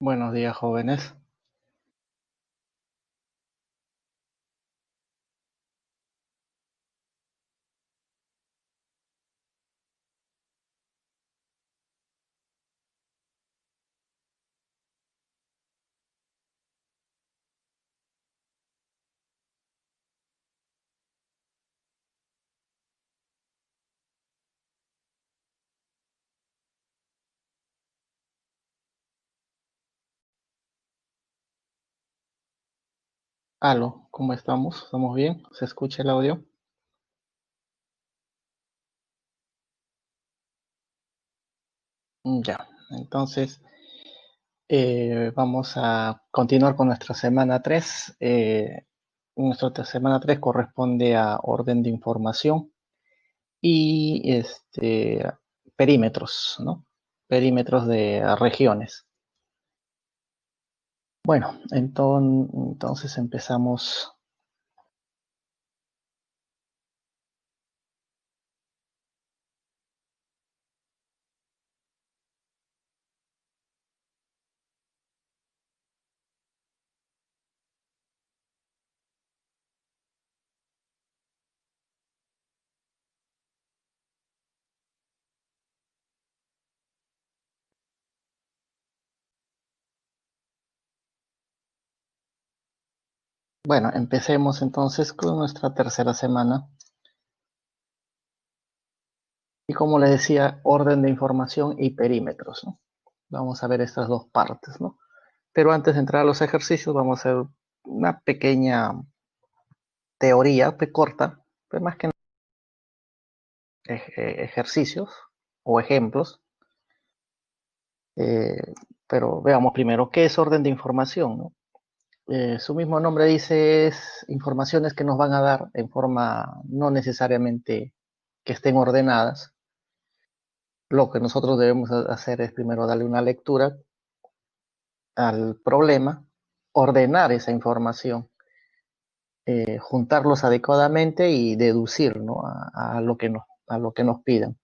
Buenos días, jóvenes. Aló, ¿cómo estamos? ¿Estamos bien? ¿Se escucha el audio? Ya, entonces vamos a continuar con nuestra semana 3. Nuestra semana 3 corresponde a orden de información y perímetros, ¿no? Perímetros de regiones. Bueno, entonces empezamos. Bueno, empecemos entonces con nuestra tercera semana. Y como les decía, orden de información y perímetros, ¿no? Vamos a ver estas dos partes, ¿no? Pero antes de entrar a los ejercicios, vamos a hacer una pequeña teoría, corta, pero más que ejercicios o ejemplos. Eh, pero veamos primero, ¿qué es orden de información, no? Su mismo nombre dice, es informaciones que nos van a dar en forma no necesariamente que estén ordenadas. Lo que nosotros debemos hacer es primero darle una lectura al problema, ordenar esa información, juntarlos adecuadamente y deducir, ¿no? a lo que nos piden.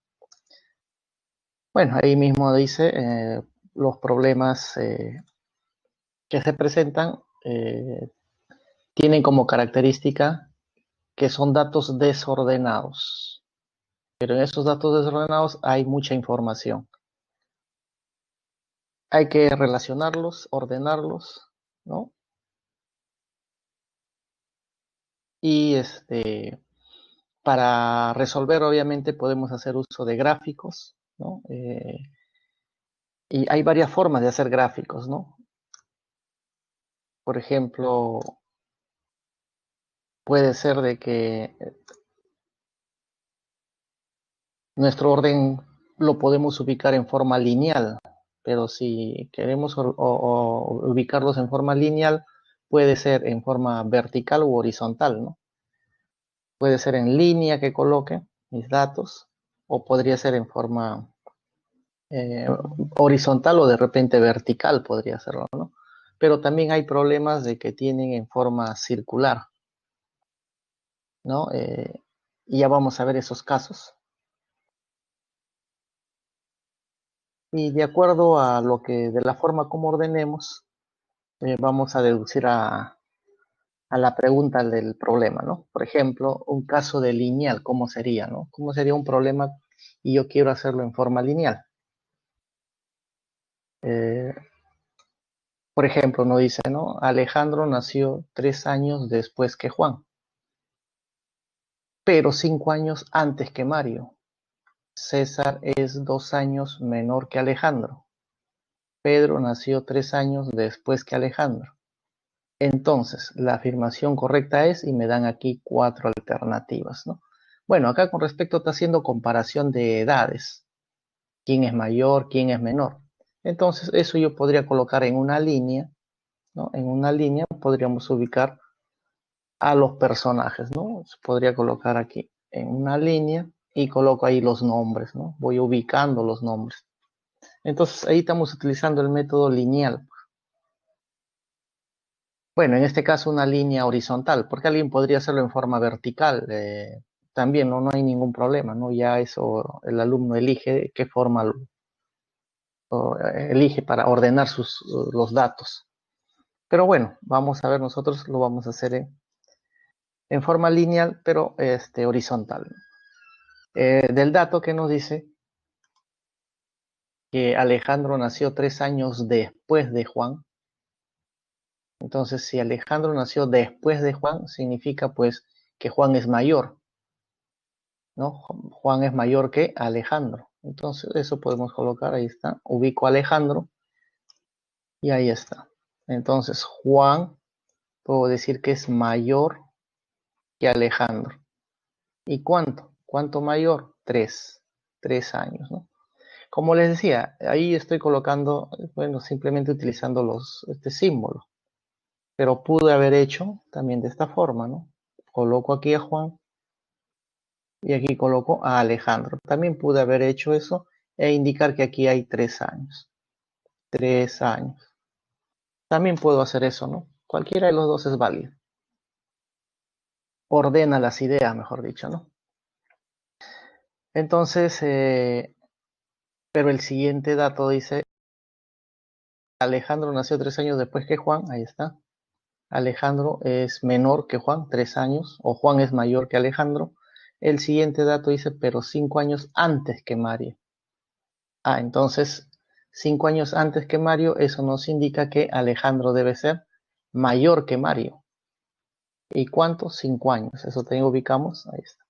Bueno, ahí mismo dice los problemas que se presentan tienen como característica que son datos desordenados, pero en esos datos desordenados hay mucha información. Hay que relacionarlos, ordenarlos, ¿no? Y para resolver, obviamente, podemos hacer uso de gráficos, ¿no? Y hay varias formas de hacer gráficos, ¿no? Por ejemplo, puede ser de que nuestro orden lo podemos ubicar en forma lineal, pero si queremos ubicarlos en forma lineal, puede ser en forma vertical u horizontal, ¿no? Puede ser en línea que coloque mis datos, o podría ser en forma eh, horizontal o de repente vertical, podría serlo, ¿no? Pero también hay problemas de que tienen en forma circular, ¿no? Y ya vamos a ver esos casos. Y de acuerdo a lo que, de la forma como ordenemos, vamos a deducir a la pregunta del problema, ¿no? Por ejemplo, un caso de lineal, ¿cómo sería, no? ¿Cómo sería un problema y yo quiero hacerlo en forma lineal? Eh, por ejemplo, nos dice, ¿no? Alejandro nació 3 años después que Juan, pero 5 años antes que Mario. César es 2 años menor que Alejandro. Pedro nació 3 años después que Alejandro. Entonces, la afirmación correcta es, y me dan aquí 4 alternativas, ¿no? Bueno, acá con respecto está haciendo comparación de edades. ¿Quién es mayor, quién es menor? Entonces, eso yo podría colocar en una línea, ¿no? En una línea podríamos ubicar a los personajes, ¿no? Se podría colocar aquí en una línea y coloco ahí los nombres, ¿no? Voy ubicando los nombres. Entonces, ahí estamos utilizando el método lineal. Bueno, en este caso una línea horizontal, porque alguien podría hacerlo en forma vertical. También no hay ningún problema, ¿no? Ya eso el alumno elige qué forma elige para ordenar los datos. Pero bueno, vamos a ver, nosotros lo vamos a hacer en forma lineal, pero horizontal. Del dato que nos dice que Alejandro nació 3 años después de Juan. Entonces, si Alejandro nació después de Juan, significa pues que Juan es mayor, ¿no? Juan es mayor que Alejandro. Entonces, eso podemos colocar, ahí está. Ubico a Alejandro y ahí está. Entonces, Juan, puedo decir que es mayor que Alejandro. ¿Y cuánto? ¿Cuánto mayor? 3. 3 años, ¿no? Como les decía, ahí estoy colocando, bueno, simplemente utilizando este símbolo. Pero pude haber hecho también de esta forma, ¿no? Coloco aquí a Juan y aquí coloco a Alejandro. También pude haber hecho eso e indicar que aquí hay 3 años. 3 años. También puedo hacer eso, ¿no? Cualquiera de los dos es válido. Ordena las ideas, mejor dicho, ¿no? Entonces, pero el siguiente dato dice, Alejandro nació 3 años después que Juan, ahí está. Alejandro es menor que Juan, 3 años, o Juan es mayor que Alejandro. El siguiente dato dice, pero 5 años antes que Mario. Entonces, 5 años antes que Mario, eso nos indica que Alejandro debe ser mayor que Mario. ¿Y cuánto? 5 años. Eso también ubicamos. Ahí está.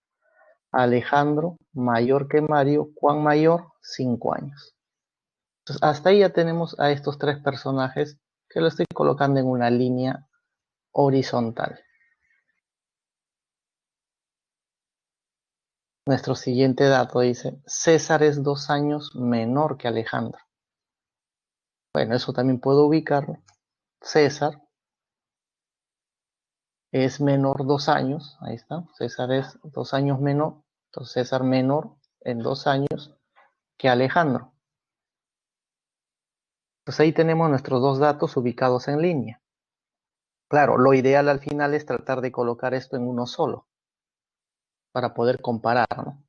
Alejandro mayor que Mario. ¿Cuán mayor? 5 años. Entonces, hasta ahí ya tenemos a estos 3 personajes que lo estoy colocando en una línea horizontal. Nuestro siguiente dato dice, César es 2 años menor que Alejandro. Bueno, eso también puedo ubicarlo. César es menor 2 años, ahí está, César es 2 años menor, entonces César menor en 2 años que Alejandro. Entonces ahí tenemos nuestros dos datos ubicados en línea. Claro, lo ideal al final es tratar de colocar esto en uno solo, para poder comparar, ¿no?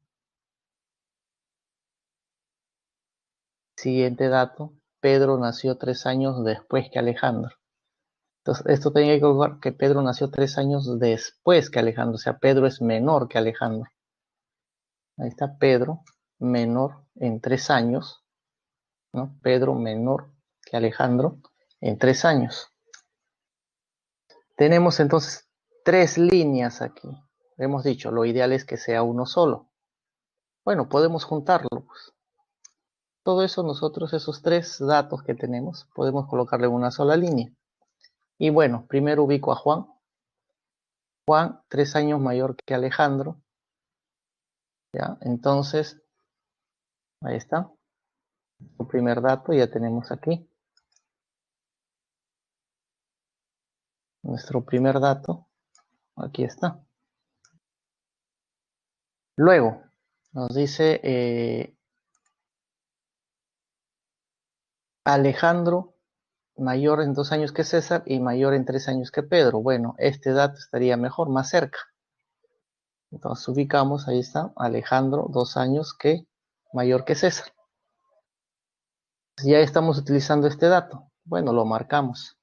Siguiente dato, Pedro nació 3 años después que Alejandro. Entonces, esto tenía que colocar que Pedro nació 3 años después que Alejandro, o sea, Pedro es menor que Alejandro. Ahí está Pedro, menor en 3 años, ¿no? Pedro menor que Alejandro en 3 años. Tenemos entonces 3 líneas aquí. Hemos dicho, lo ideal es que sea uno solo. Bueno, podemos juntarlo, pues. Todo eso nosotros, esos 3 datos que tenemos, podemos colocarle en una sola línea. Y bueno, primero ubico a Juan. Juan, 3 años mayor que Alejandro. ¿Ya? Entonces, ahí está. El primer dato ya tenemos aquí. Nuestro primer dato. Aquí está. Luego, nos dice Alejandro mayor en 2 años que César y mayor en 3 años que Pedro. Bueno, este dato estaría mejor, más cerca. Entonces ubicamos, ahí está, Alejandro 2 años mayor que César. Ya estamos utilizando este dato. Bueno, lo marcamos.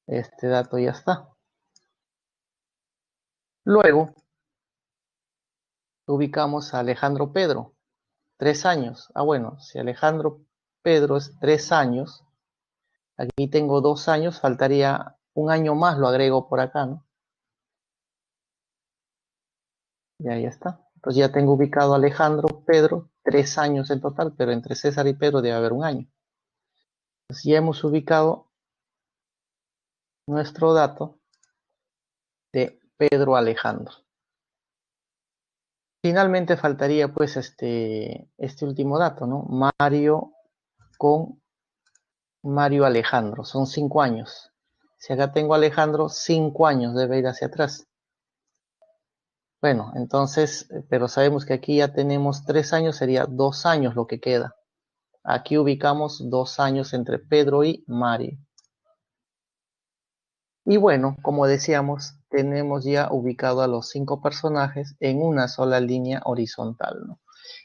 Este dato ya está. Luego, ubicamos a Alejandro Pedro, 3 años. Bueno, si Alejandro Pedro es 3 años, aquí tengo 2 años, faltaría un año más, lo agrego por acá, ¿no? Y ahí está. Entonces ya tengo ubicado a Alejandro Pedro, 3 años en total, pero entre César y Pedro debe haber un año. Entonces ya hemos ubicado nuestro dato de Pedro Alejandro. Finalmente faltaría pues este último dato, ¿no? Mario con Mario Alejandro, son 5 años. Si acá tengo Alejandro, 5 años debe ir hacia atrás. Bueno, entonces, pero sabemos que aquí ya tenemos 3 años, sería 2 años lo que queda. Aquí ubicamos 2 años entre Pedro y Mario. Y bueno, como decíamos, tenemos ya ubicado a los 5 personajes en una sola línea horizontal, ¿no?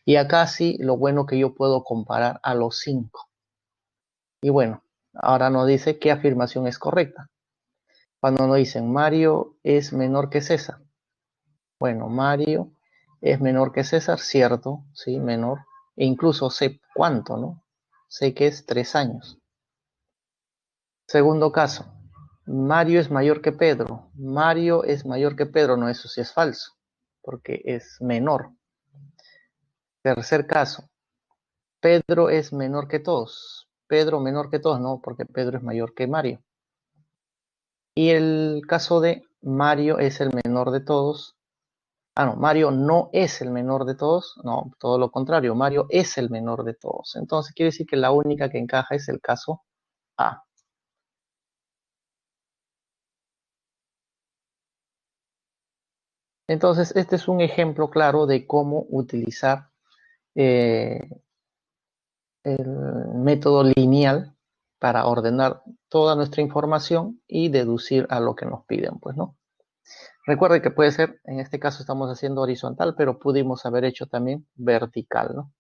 Y acá sí, lo bueno que yo puedo comparar a los 5. Y bueno, ahora nos dice qué afirmación es correcta. Cuando nos dicen Mario es menor que César. Bueno, Mario es menor que César, cierto, sí, menor. E incluso sé cuánto, ¿no? Sé que es 3 años. Segundo caso, Mario es mayor que Pedro. Mario es mayor que Pedro, no, eso sí es falso, porque es menor. Tercer caso, Pedro es menor que todos. Pedro menor que todos, no, porque Pedro es mayor que Mario. Y el caso de Mario es el menor de todos. Ah, no, Mario no es el menor de todos. No, todo lo contrario, Mario es el menor de todos. Entonces quiere decir que la única que encaja es el caso A. Entonces, este es un ejemplo claro de cómo utilizar eh, el método lineal para ordenar toda nuestra información y deducir a lo que nos piden, pues, ¿no? Recuerde que puede ser, en este caso estamos haciendo horizontal, pero pudimos haber hecho también vertical, ¿no?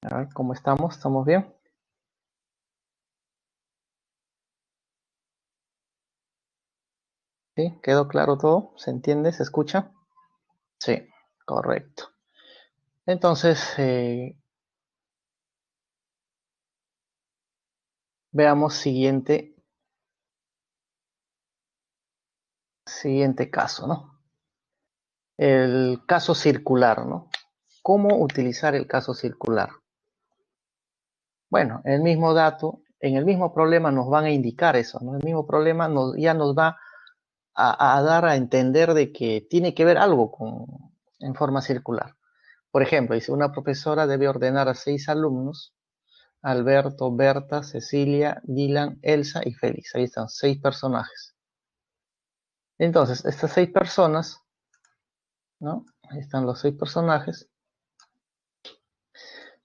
A ver, ¿cómo estamos? ¿Estamos bien? ¿Sí? ¿Quedó claro todo? ¿Se entiende? ¿Se escucha? Sí, correcto. Entonces, veamos siguiente caso, ¿no? El caso circular, ¿no? ¿Cómo utilizar el caso circular? Bueno, el mismo dato, en el mismo problema nos van a indicar eso, ¿no? El mismo problema ya nos va a dar a entender de que tiene que ver algo en forma circular. Por ejemplo, dice, una profesora debe ordenar a 6 alumnos, Alberto, Berta, Cecilia, Dylan, Elsa y Félix. Ahí están 6 personajes. Entonces, estas 6 personas, ¿no? Ahí están los 6 personajes.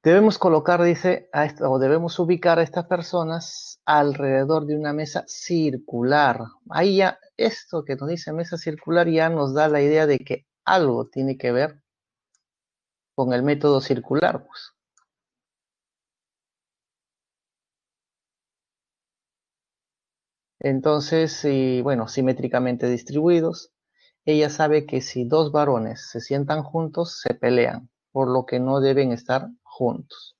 Debemos colocar, dice, o debemos ubicar a estas personas alrededor de una mesa circular. Ahí ya, esto que nos dice mesa circular ya nos da la idea de que algo tiene que ver con el método circular, pues. Entonces, bueno, simétricamente distribuidos, ella sabe que si dos varones se sientan juntos, se pelean, por lo que no deben estar juntos.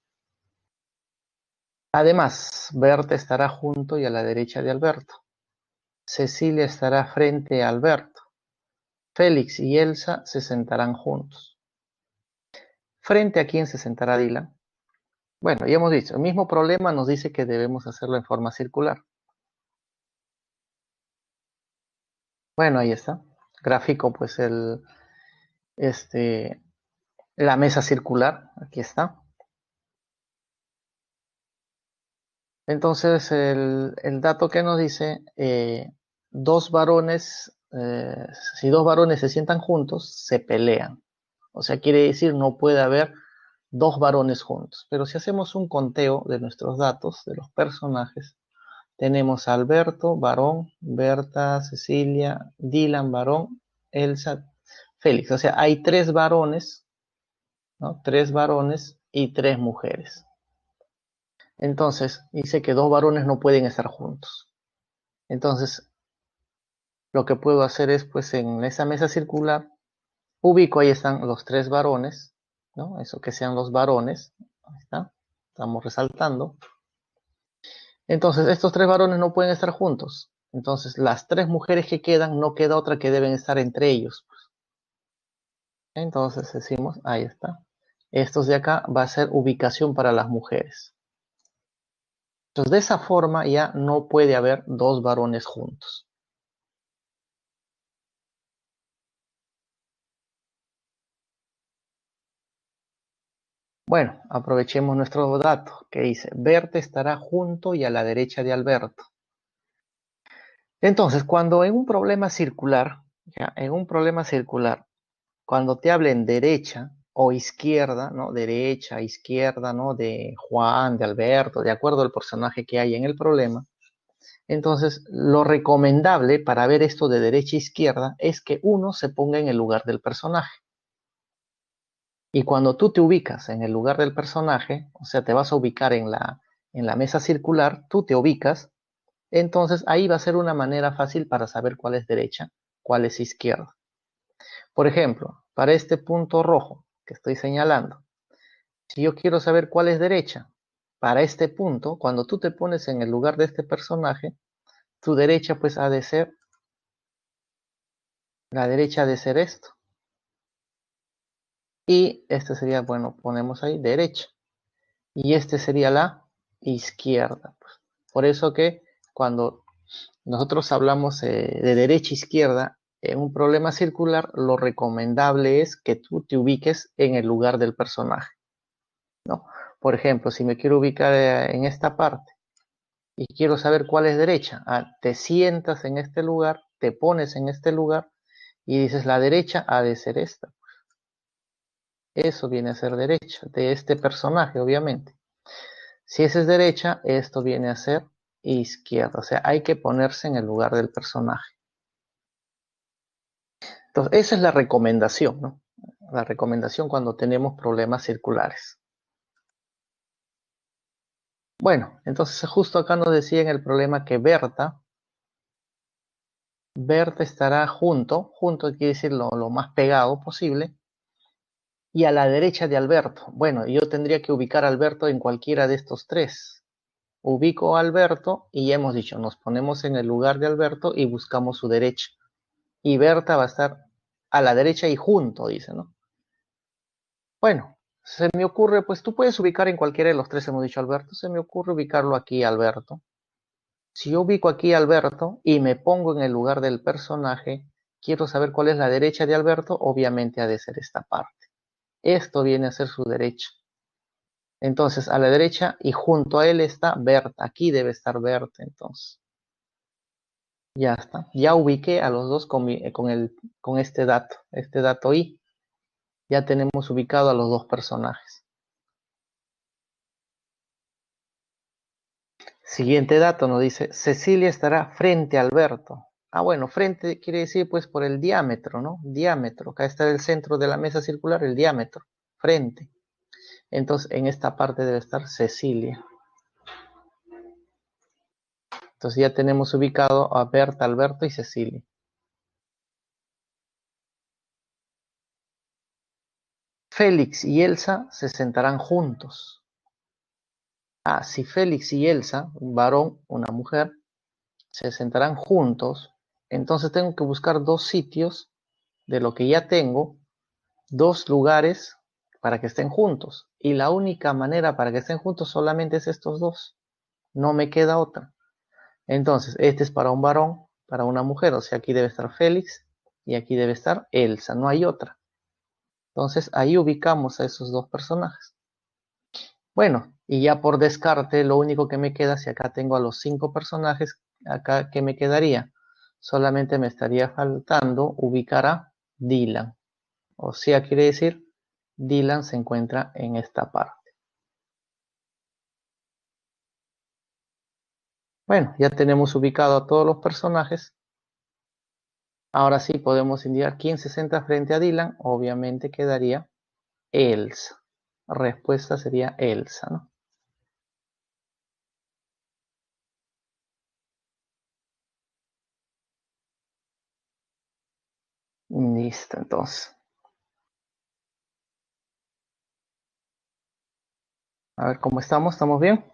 Además, Berta estará junto y a la derecha de Alberto. Cecilia estará frente a Alberto. Félix y Elsa se sentarán juntos. ¿Frente a quién se sentará Dylan? Bueno, ya hemos dicho, el mismo problema nos dice que debemos hacerlo en forma circular. Bueno, ahí está. Gráfico, pues la mesa circular, aquí está. Entonces, el dato que nos dice, dos varones, si dos varones se sientan juntos, se pelean. O sea, quiere decir no puede haber dos varones juntos. Pero si hacemos un conteo de nuestros datos, de los personajes, tenemos a Alberto, varón, Berta, Cecilia, Dylan, varón, Elsa, Félix. O sea, hay 3 varones, ¿no? 3 varones y 3 mujeres. Entonces, dice que dos varones no pueden estar juntos. Entonces, lo que puedo hacer es, pues, en esa mesa circular, ubico, ahí están los 3 varones, ¿no? Eso que sean los varones. Ahí está. Estamos resaltando. Entonces, estos 3 varones no pueden estar juntos. Entonces, las 3 mujeres que quedan, no queda otra que deben estar entre ellos. Entonces, decimos, ahí está. Estos de acá va a ser ubicación para las mujeres. Entonces, de esa forma ya no puede haber dos varones juntos. Bueno, aprovechemos nuestro dato que dice, Berta estará junto y a la derecha de Alberto. Entonces, cuando en un problema circular, ya, en un problema circular, cuando te hablen derecha o izquierda, ¿no? Derecha, izquierda, ¿no? De Juan, de Alberto, de acuerdo al personaje que hay en el problema, Entonces, lo recomendable para ver esto de derecha a izquierda es que uno se ponga en el lugar del personaje. Y cuando tú te ubicas en el lugar del personaje, o sea, te vas a ubicar en la mesa circular, tú te ubicas, entonces ahí va a ser una manera fácil para saber cuál es derecha, cuál es izquierda. Por ejemplo, para este punto rojo que estoy señalando, si yo quiero saber cuál es derecha, para este punto, cuando tú te pones en el lugar de este personaje, tu derecha pues ha de ser, la derecha ha de ser esto. Y este sería, bueno, ponemos ahí derecha. Y este sería la izquierda. Pues. Por eso que cuando nosotros hablamos de derecha a izquierda, en un problema circular, lo recomendable es que tú te ubiques en el lugar del personaje, ¿no? Por ejemplo, si me quiero ubicar en esta parte y quiero saber cuál es derecha, te sientas en este lugar, te pones en este lugar y dices la derecha ha de ser esta. Eso viene a ser derecha de este personaje, obviamente. Si esa es derecha, esto viene a ser izquierda. O sea, hay que ponerse en el lugar del personaje. Entonces, esa es la recomendación, ¿no? La recomendación cuando tenemos problemas circulares. Bueno, entonces justo acá nos decía en el problema que Berta estará junto quiere decir lo más pegado posible, y a la derecha de Alberto. Bueno, yo tendría que ubicar a Alberto en cualquiera de estos tres. Ubico a Alberto y ya hemos dicho, nos ponemos en el lugar de Alberto y buscamos su derecha. Y Berta va a estar a la derecha y junto, dice, ¿no? Bueno, se me ocurre, pues tú puedes ubicar en cualquiera de los tres, hemos dicho Alberto, se me ocurre ubicarlo aquí, Alberto. Si yo ubico aquí a Alberto y me pongo en el lugar del personaje, quiero saber cuál es la derecha de Alberto, obviamente ha de ser esta parte. Esto viene a ser su derecha. Entonces, a la derecha y junto a él está Berta. Aquí debe estar Berta, entonces. Ya está. Ya ubiqué a los dos con este dato I. Ya tenemos ubicado a los dos personajes. Siguiente dato nos dice, Cecilia estará frente a Alberto. Bueno, frente quiere decir pues por el diámetro, ¿no? Diámetro. Acá está el centro de la mesa circular, el diámetro. Frente. Entonces en esta parte debe estar Cecilia. Entonces ya tenemos ubicado a Berta, Alberto y Cecilia. Félix y Elsa se sentarán juntos. Si Félix y Elsa, un varón, una mujer, se sentarán juntos, entonces tengo que buscar dos sitios de lo que ya tengo, dos lugares para que estén juntos. Y la única manera para que estén juntos solamente es estos dos. No me queda otra. Entonces, este es para un varón, para una mujer. O sea, aquí debe estar Félix y aquí debe estar Elsa. No hay otra. Entonces, ahí ubicamos a esos dos personajes. Bueno, y ya por descarte, lo único que me queda, si acá tengo a los 5 personajes, acá, ¿qué me quedaría? Solamente me estaría faltando ubicar a Dylan. O sea, quiere decir, Dylan se encuentra en esta parte. Bueno, ya tenemos ubicado a todos los personajes. Ahora sí podemos indicar quién se sienta frente a Dylan. Obviamente quedaría Elsa. La respuesta sería Elsa, ¿no? Listo, entonces. A ver cómo estamos. ¿Estamos bien?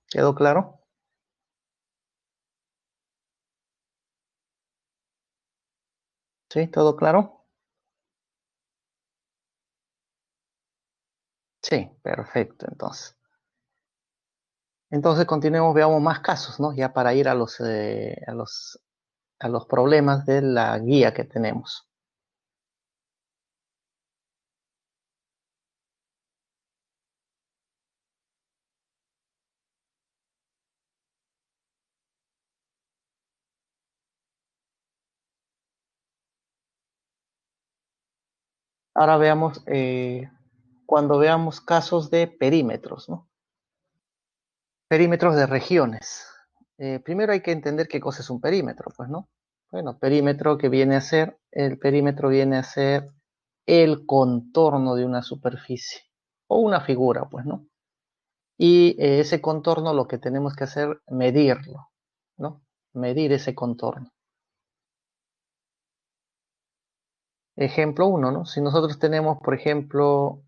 ¿Quedó claro? ¿Sí? ¿Todo claro? Sí, perfecto, entonces. Entonces continuemos, veamos más casos, ¿no? Ya para ir a los problemas de la guía que tenemos. Ahora veamos, cuando veamos casos de perímetros, ¿no? Perímetros de regiones. primero hay que entender qué cosa es un perímetro, pues, ¿no? Bueno, perímetro que viene a ser, el perímetro viene a ser el contorno de una superficie o una figura, pues, ¿no? Y ese contorno lo que tenemos que hacer, medirlo, ¿no? Medir ese contorno. Ejemplo 1, ¿no? Si nosotros tenemos, por ejemplo,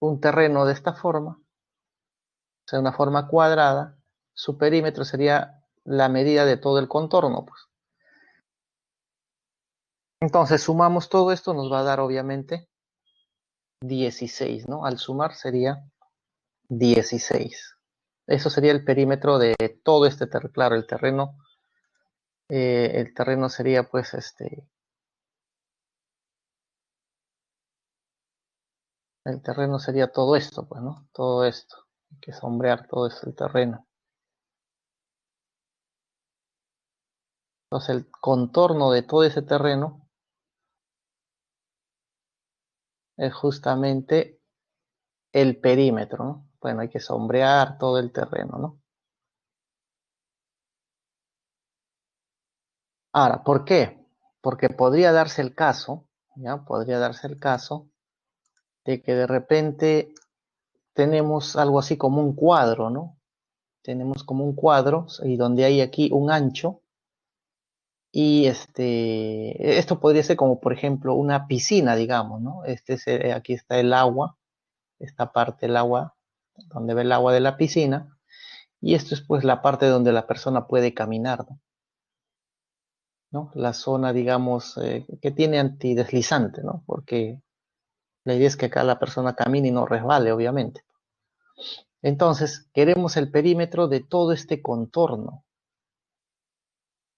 un terreno de esta forma, o sea, una forma cuadrada, su perímetro sería la medida de todo el contorno, pues. Entonces sumamos todo esto, nos va a dar obviamente 16, ¿no? Al sumar sería 16. Eso sería el perímetro de todo este terreno. Claro, el terreno sería pues el terreno sería todo esto, pues, ¿no? Todo esto. Hay que sombrear todo esto, el terreno. Entonces el contorno de todo ese terreno es justamente el perímetro, ¿no? Bueno, hay que sombrear todo el terreno, ¿no? Ahora, ¿por qué? Porque podría darse el caso, ¿ya? Podría darse el caso de que de repente tenemos algo así como un cuadro, ¿no? Tenemos como un cuadro y donde hay aquí un ancho y esto podría ser como por ejemplo una piscina, digamos, ¿no? Aquí está el agua, esta parte del agua, donde ve el agua de la piscina, y esto es pues la parte donde la persona puede caminar, ¿no? ¿No? La zona, digamos, que tiene antideslizante, ¿no? Porque la idea es que acá la persona camine y no resbale, obviamente. Entonces, queremos el perímetro de todo este contorno.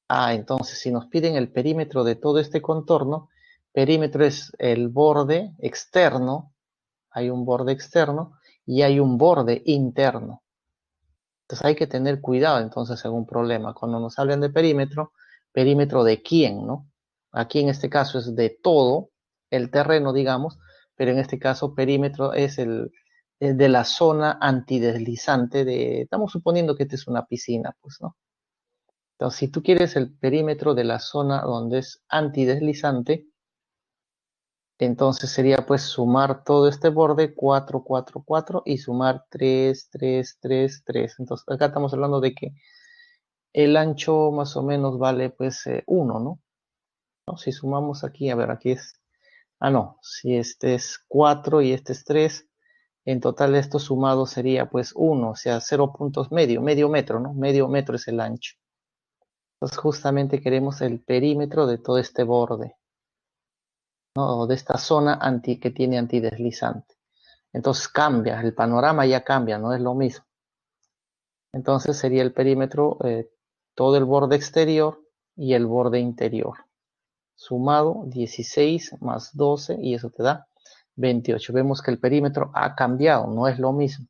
Entonces, si nos piden el perímetro de todo este contorno, perímetro es el borde externo, hay un borde externo y hay un borde interno. Entonces hay que tener cuidado entonces en un problema. Cuando nos hablan de perímetro, perímetro de quién, ¿no? Aquí en este caso es de todo el terreno, digamos, pero en este caso perímetro es de la zona antideslizante estamos suponiendo que esta es una piscina, pues, ¿no? Entonces, si tú quieres el perímetro de la zona donde es antideslizante, entonces sería pues sumar todo este borde 4, 4, 4 y sumar 3, 3, 3, 3. Entonces acá estamos hablando de que el ancho más o menos vale pues 1, ¿no? ¿No? Si sumamos aquí, a ver, aquí es, no, si este es 4 y este es 3, en total esto sumado sería pues 1, o sea, 0 puntos medio metro, ¿no? Medio metro es el ancho. Entonces justamente queremos el perímetro de todo este borde, ¿no? O de esta zona que tiene antideslizante. Entonces cambia, el panorama ya cambia, no es lo mismo. Entonces sería el perímetro, todo el borde exterior y el borde interior. Sumado 16 más 12 y eso te da 28. Vemos que el perímetro ha cambiado, no es lo mismo.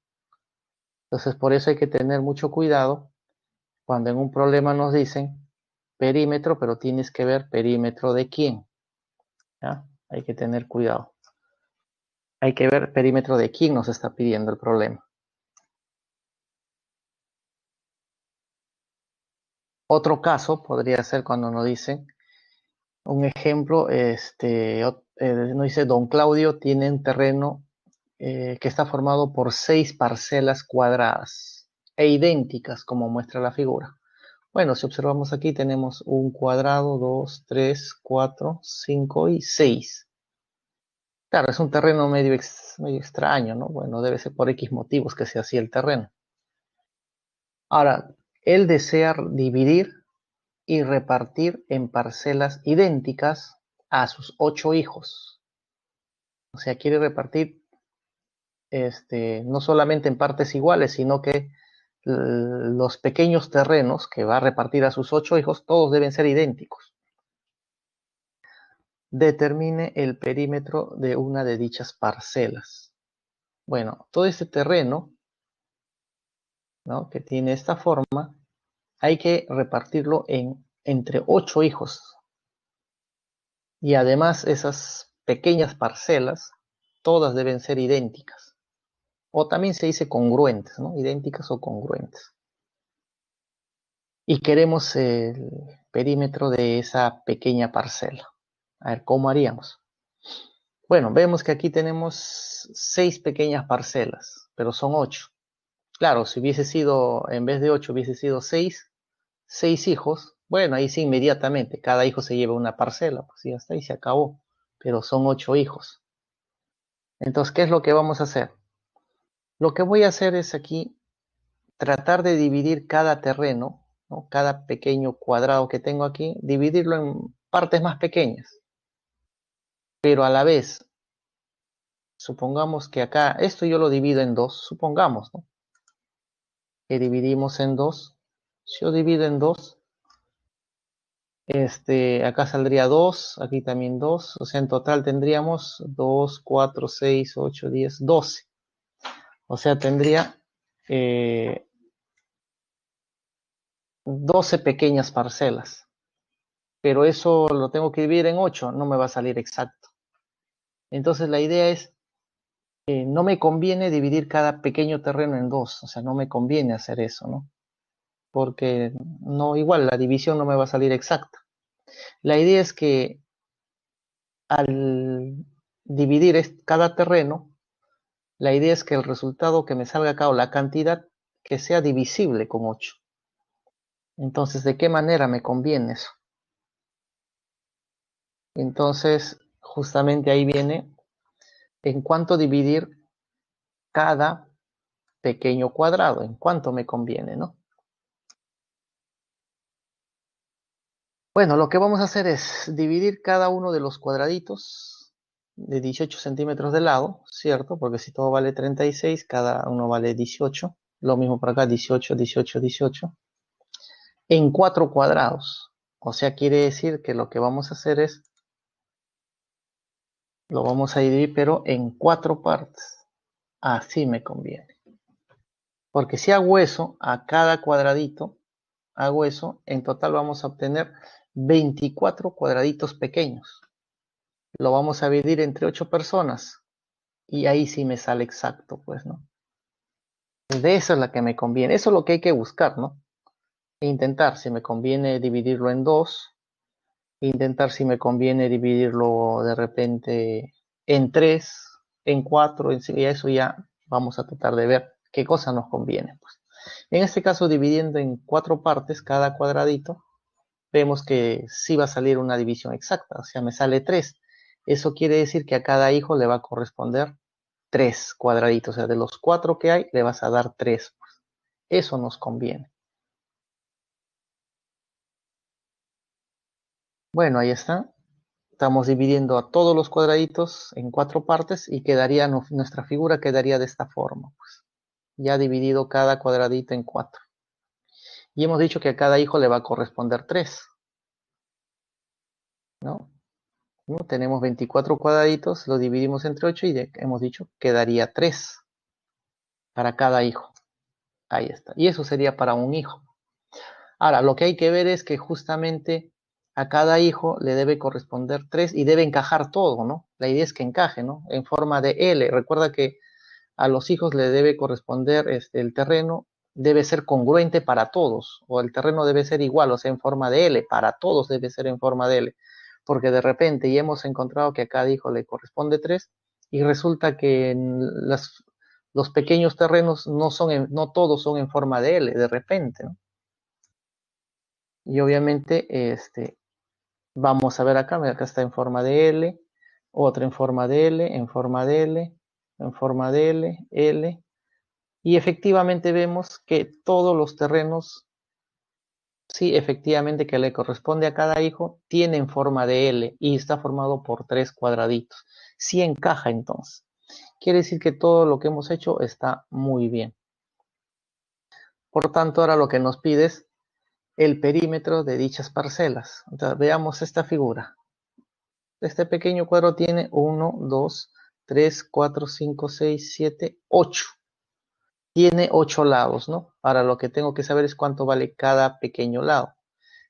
Entonces por eso hay que tener mucho cuidado cuando en un problema nos dicen perímetro, pero tienes que ver perímetro de quién. ¿Ya? Hay que tener cuidado. Hay que ver perímetro de quién nos está pidiendo el problema. Otro caso podría ser cuando nos dicen, un ejemplo, nos dice, don Claudio tiene un terreno que está formado por 6 parcelas cuadradas e idénticas como muestra la figura. Bueno, si observamos aquí tenemos un cuadrado, 2, 3, 4, 5 y 6. Claro, es un terreno medio extraño, ¿no? Bueno, debe ser por X motivos que sea así el terreno. Ahora, él desea dividir y repartir en parcelas idénticas a sus 8 hijos. O sea, quiere repartir no solamente en partes iguales, sino que los pequeños terrenos que va a repartir a sus 8 hijos, todos deben ser idénticos. Determine el perímetro de una de dichas parcelas. Bueno, todo este terreno, ¿no?, que tiene esta forma, hay que repartirlo entre 8 hijos. Y además esas pequeñas parcelas, todas deben ser idénticas. O también se dice congruentes, ¿no? Idénticas o congruentes. y queremos el perímetro de esa pequeña parcela. A ver, ¿cómo haríamos? Bueno, vemos que aquí tenemos 6 pequeñas parcelas, pero son 8. Claro, si hubiese sido, en vez de 8, hubiese sido 6 hijos, bueno, ahí sí inmediatamente, cada hijo se lleva una parcela, pues ya está, y se acabó. Pero son 8 hijos. Entonces, ¿qué es lo que vamos a hacer? Lo que voy a hacer es aquí tratar de dividir cada terreno, ¿no? Cada pequeño cuadrado que tengo aquí, dividirlo en partes más pequeñas. Pero a la vez, supongamos que acá, esto yo lo divido en dos, supongamos, ¿no? Que dividimos en dos. Si yo divido en dos, acá saldría 2, aquí también 2, o sea, en total tendríamos 2, 4, 6, 8, 10, 12. O sea, tendría 12 pequeñas parcelas. Pero eso lo tengo que dividir en 8, no me va a salir exacto. Entonces la idea es, no me conviene dividir cada pequeño terreno en dos, o sea, no me conviene hacer eso, ¿no? Porque no, igual la división no me va a salir exacta. La idea es que al dividir cada terreno, la idea es que el resultado que me salga acá o la cantidad que sea divisible con 8. Entonces, ¿de qué manera me conviene eso? Entonces, justamente ahí viene en cuánto dividir cada pequeño cuadrado, en cuánto me conviene, ¿no? Bueno, lo que vamos a hacer es dividir cada uno de los cuadraditos de 18 centímetros de lado, ¿cierto? Porque si todo vale 36, cada uno vale 18. Lo mismo por acá, 18, 18, 18. En 4 cuadrados. O sea, quiere decir que lo que vamos a hacer es, lo vamos a dividir, pero en 4 partes. Así me conviene. Porque si hago eso a cada cuadradito, hago eso, en total vamos a obtener 24 cuadraditos pequeños. Lo vamos a dividir entre 8 personas y ahí sí me sale exacto, pues, ¿no? De eso es la que me conviene. Eso es lo que hay que buscar, ¿no? E intentar si me conviene dividirlo en 2, intentar si me conviene dividirlo de repente en 3, en 4, y eso ya vamos a tratar de ver qué cosa nos conviene, pues. En este caso, dividiendo en 4 partes cada cuadradito, vemos que sí va a salir una división exacta, o sea, me sale 3. Eso quiere decir que a cada hijo le va a corresponder 3 cuadraditos, o sea, de los 4 que hay, le vas a dar 3. Eso nos conviene. Bueno, ahí está. Estamos dividiendo a todos los cuadraditos en 4 partes y quedaría, nuestra figura quedaría de esta forma, pues. Ya dividido cada cuadradito en 4. Y hemos dicho que a cada hijo le va a corresponder 3, ¿no? ¿No? Tenemos 24 cuadraditos, lo dividimos entre 8 y hemos dicho quedaría 3 para cada hijo. Ahí está. Y eso sería para un hijo. Ahora, lo que hay que ver es que justamente a cada hijo le debe corresponder 3 y debe encajar todo, ¿no? La idea es que encaje, ¿no? En forma de L. Recuerda que a los hijos le debe corresponder el terreno, debe ser congruente para todos, o el terreno debe ser igual, o sea, en forma de L. Para todos debe ser en forma de L. Porque de repente ya hemos encontrado que a cada hijo le corresponde 3 y resulta que los pequeños terrenos no todos son en forma de L, de repente, ¿no? Y obviamente, vamos a ver acá, mira, acá está en forma de L, otra en forma de L, en forma de L, en forma de L, L, y efectivamente vemos que todos los terrenos, sí, efectivamente que le corresponde a cada hijo, tienen forma de L y está formado por 3 cuadraditos. Sí encaja entonces. Quiere decir que todo lo que hemos hecho está muy bien. Por tanto, ahora lo que nos pide es el perímetro de dichas parcelas. Entonces, veamos esta figura. Este pequeño cuadro tiene 1, 2, 3, 4, 5, 6, 7, 8. Tiene 8 lados, ¿no? Ahora lo que tengo que saber es cuánto vale cada pequeño lado.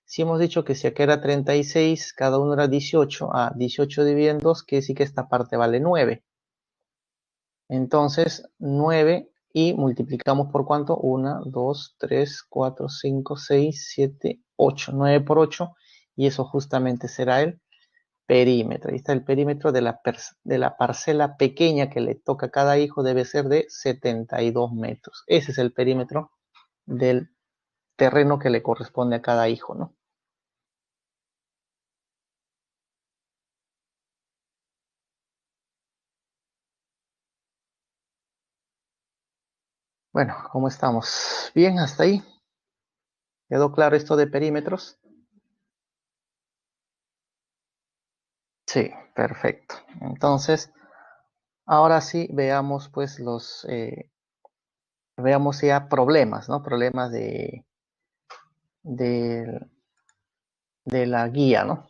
Si hemos dicho que si acá era 36, cada uno era 18. 18 dividido en 2, quiere decir que esta parte vale 9. Entonces, 9 y multiplicamos por cuánto, 1, 2, 3, 4, 5, 6, 7, 8, 9 por 8, y eso justamente será el perímetro. Ahí está el perímetro de la parcela pequeña que le toca a cada hijo, debe ser de 72 metros. Ese es el perímetro del terreno que le corresponde a cada hijo, ¿no? Bueno, ¿cómo estamos? Bien, hasta ahí. ¿Quedó claro esto de perímetros? Sí, perfecto. Entonces, ahora sí veamos pues veamos ya problemas, ¿no? Problemas de, de la guía, ¿no?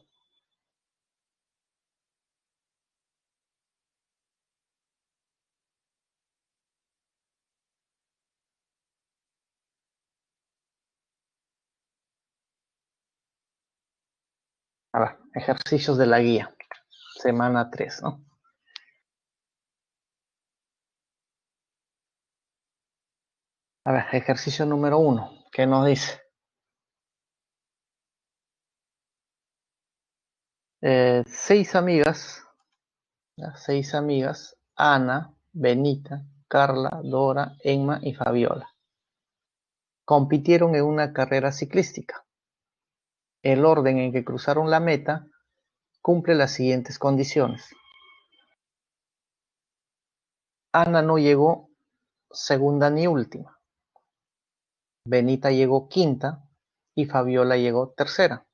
A ver, ejercicios de la guía, semana 3, ¿no? A ver, ejercicio número 1, ¿qué nos dice? 6 amigas, ¿ya? 6 amigas, Ana, Benita, Carla, Dora, Emma y Fabiola, compitieron en una carrera ciclística. El orden en que cruzaron la meta cumple las siguientes condiciones. Ana no llegó segunda ni última. Benita llegó quinta y Fabiola llegó tercera.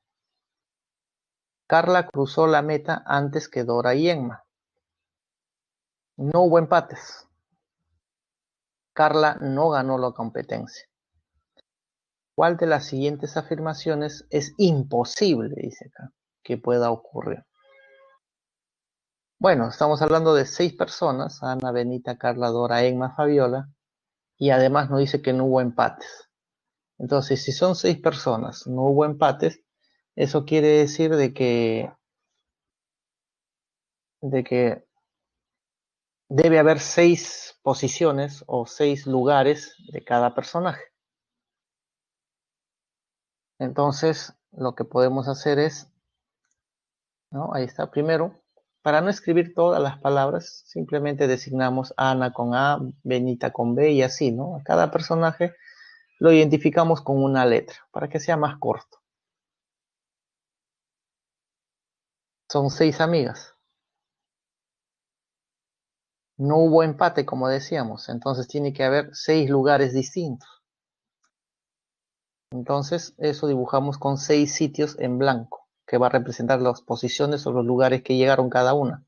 Carla cruzó la meta antes que Dora y Emma. No hubo empates. Carla no ganó la competencia. ¿Cuál de las siguientes afirmaciones es imposible, dice acá, que pueda ocurrir? Bueno, estamos hablando de 6 personas, Ana, Benita, Carla, Dora, Emma, Fabiola, y además nos dice que no hubo empates. Entonces, si son 6 personas, no hubo empates, eso quiere decir de que debe haber 6 posiciones o 6 lugares de cada personaje. Entonces, lo que podemos hacer es, ¿no? Ahí está, primero, para no escribir todas las palabras, simplemente designamos Ana con A, Benita con B y así, ¿no? A cada personaje lo identificamos con una letra, para que sea más corto. Son 6 amigas. No hubo empate, como decíamos, entonces tiene que haber 6 lugares distintos. Entonces, eso dibujamos con 6 sitios en blanco, que va a representar las posiciones o los lugares que llegaron cada una.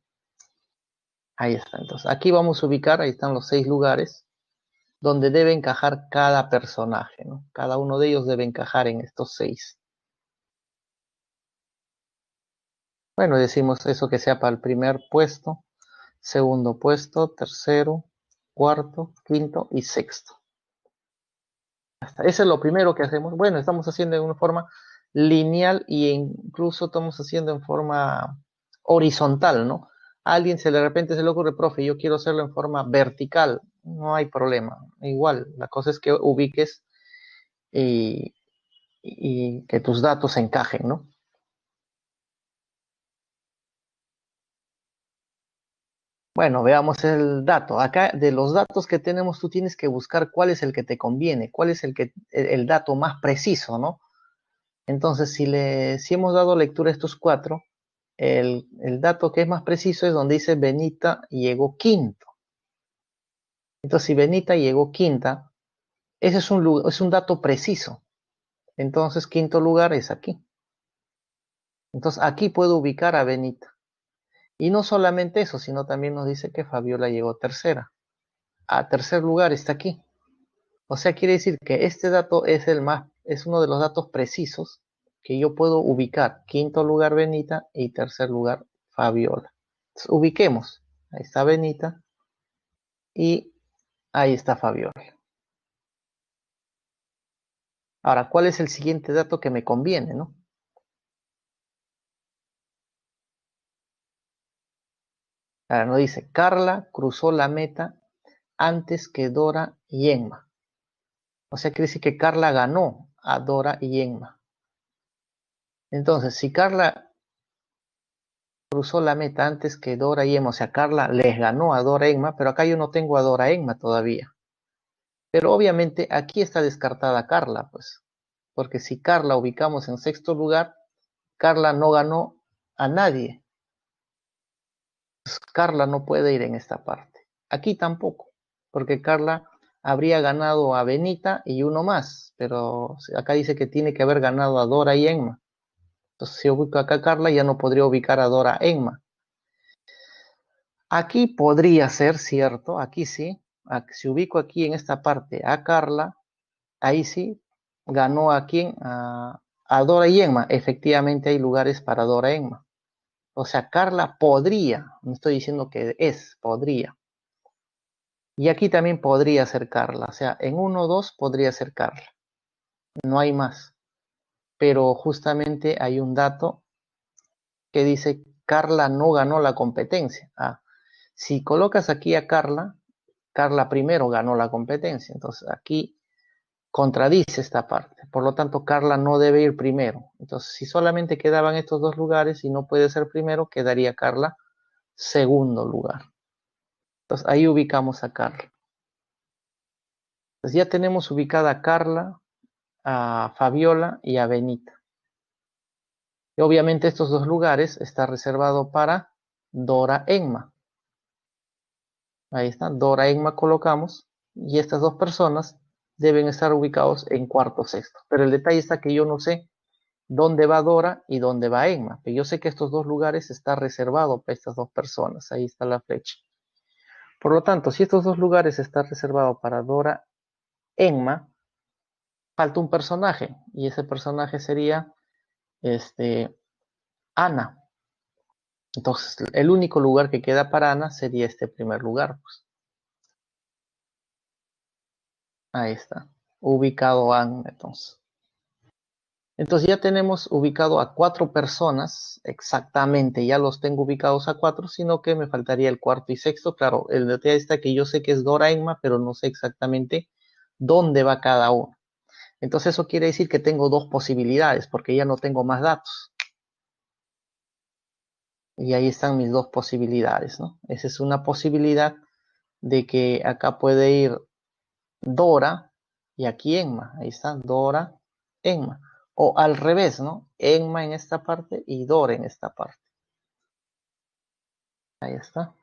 Ahí está. Entonces, aquí vamos a ubicar, ahí están los 6 lugares, donde debe encajar cada personaje, ¿no? Cada uno de ellos debe encajar en estos 6. Bueno, decimos eso que sea para el primer puesto, segundo puesto, tercero, cuarto, quinto y sexto. Eso es lo primero que hacemos. Bueno, estamos haciendo de una forma lineal e incluso estamos haciendo en forma horizontal, ¿no? A alguien de repente se le ocurre, profe, yo quiero hacerlo en forma vertical. No hay problema. Igual, la cosa es que ubiques y, y que tus datos encajen, ¿no? Bueno, veamos el dato. Acá, de los datos que tenemos, tú tienes que buscar cuál es el que te conviene, cuál es el dato más preciso, ¿no? Entonces, si hemos dado lectura a estos 4, el dato que es más preciso es donde dice Benita llegó quinto. Entonces, si Benita llegó quinta, ese es un dato preciso. Entonces, quinto lugar es aquí. Entonces, aquí puedo ubicar a Benita. Y no solamente eso, sino también nos dice que Fabiola llegó tercera. A tercer lugar está aquí. O sea, quiere decir que este dato es uno de los datos precisos que yo puedo ubicar. Quinto lugar Benita y tercer lugar Fabiola. Entonces, ubiquemos. Ahí está Benita y ahí está Fabiola. Ahora, ¿cuál es el siguiente dato que me conviene, no? Ahora nos dice, Carla cruzó la meta antes que Dora y Emma. O sea, quiere decir que Carla ganó a Dora y Emma. Entonces, si Carla cruzó la meta antes que Dora y Emma, o sea, Carla les ganó a Dora y Emma, pero acá yo no tengo a Dora y Emma todavía. Pero obviamente aquí está descartada Carla, pues. Porque si Carla ubicamos en sexto lugar, Carla no ganó a nadie. Entonces, Carla no puede ir en esta parte. Aquí tampoco, porque Carla habría ganado a Benita y uno más, pero acá dice que tiene que haber ganado a Dora y Emma. Entonces, si ubico acá a Carla, ya no podría ubicar a Dora y Emma. Aquí podría ser cierto, aquí sí. Si ubico aquí en esta parte a Carla, ahí sí ganó a quién, a Dora y Emma. Efectivamente hay lugares para Dora y Emma. O sea, Carla podría, no estoy diciendo que es, podría. Y aquí también podría ser Carla, o sea, en 1 o 2 podría ser Carla, no hay más. Pero justamente hay un dato que dice Carla no ganó la competencia. Si colocas aquí a Carla, Carla primero ganó la competencia, entonces aquí contradice esta parte. Por lo tanto, Carla no debe ir primero. Entonces, si solamente quedaban estos dos lugares y no puede ser primero, quedaría Carla segundo lugar. Entonces, ahí ubicamos a Carla. Entonces, ya tenemos ubicada a Carla, a Fabiola y a Benita. Y obviamente estos dos lugares está reservado para Dora Emma. Ahí está, Dora Emma colocamos y estas dos personas deben estar ubicados en cuarto sexto. Pero el detalle está que yo no sé dónde va Dora y dónde va Emma. Pero yo sé que estos dos lugares está reservado para estas dos personas. Ahí está la flecha. Por lo tanto, si estos dos lugares están reservados para Dora Emma, falta un personaje y ese personaje sería Ana. Entonces, el único lugar que queda para Ana sería este primer lugar. Pues. Ahí está. Ubicado Ana, entonces. Entonces ya tenemos ubicado a 4 personas, exactamente, ya los tengo ubicados a 4, sino que me faltaría el cuarto y sexto. Claro, el detalle está que yo sé que es Dora Emma, pero no sé exactamente dónde va cada uno. Entonces eso quiere decir que tengo 2 posibilidades, porque ya no tengo más datos. Y ahí están mis 2 posibilidades, ¿no? Esa es una posibilidad de que acá puede ir Dora y aquí Emma. Ahí está, Dora, Emma. O al revés, ¿no? Emma en esta parte y Dora en esta parte. Ahí está.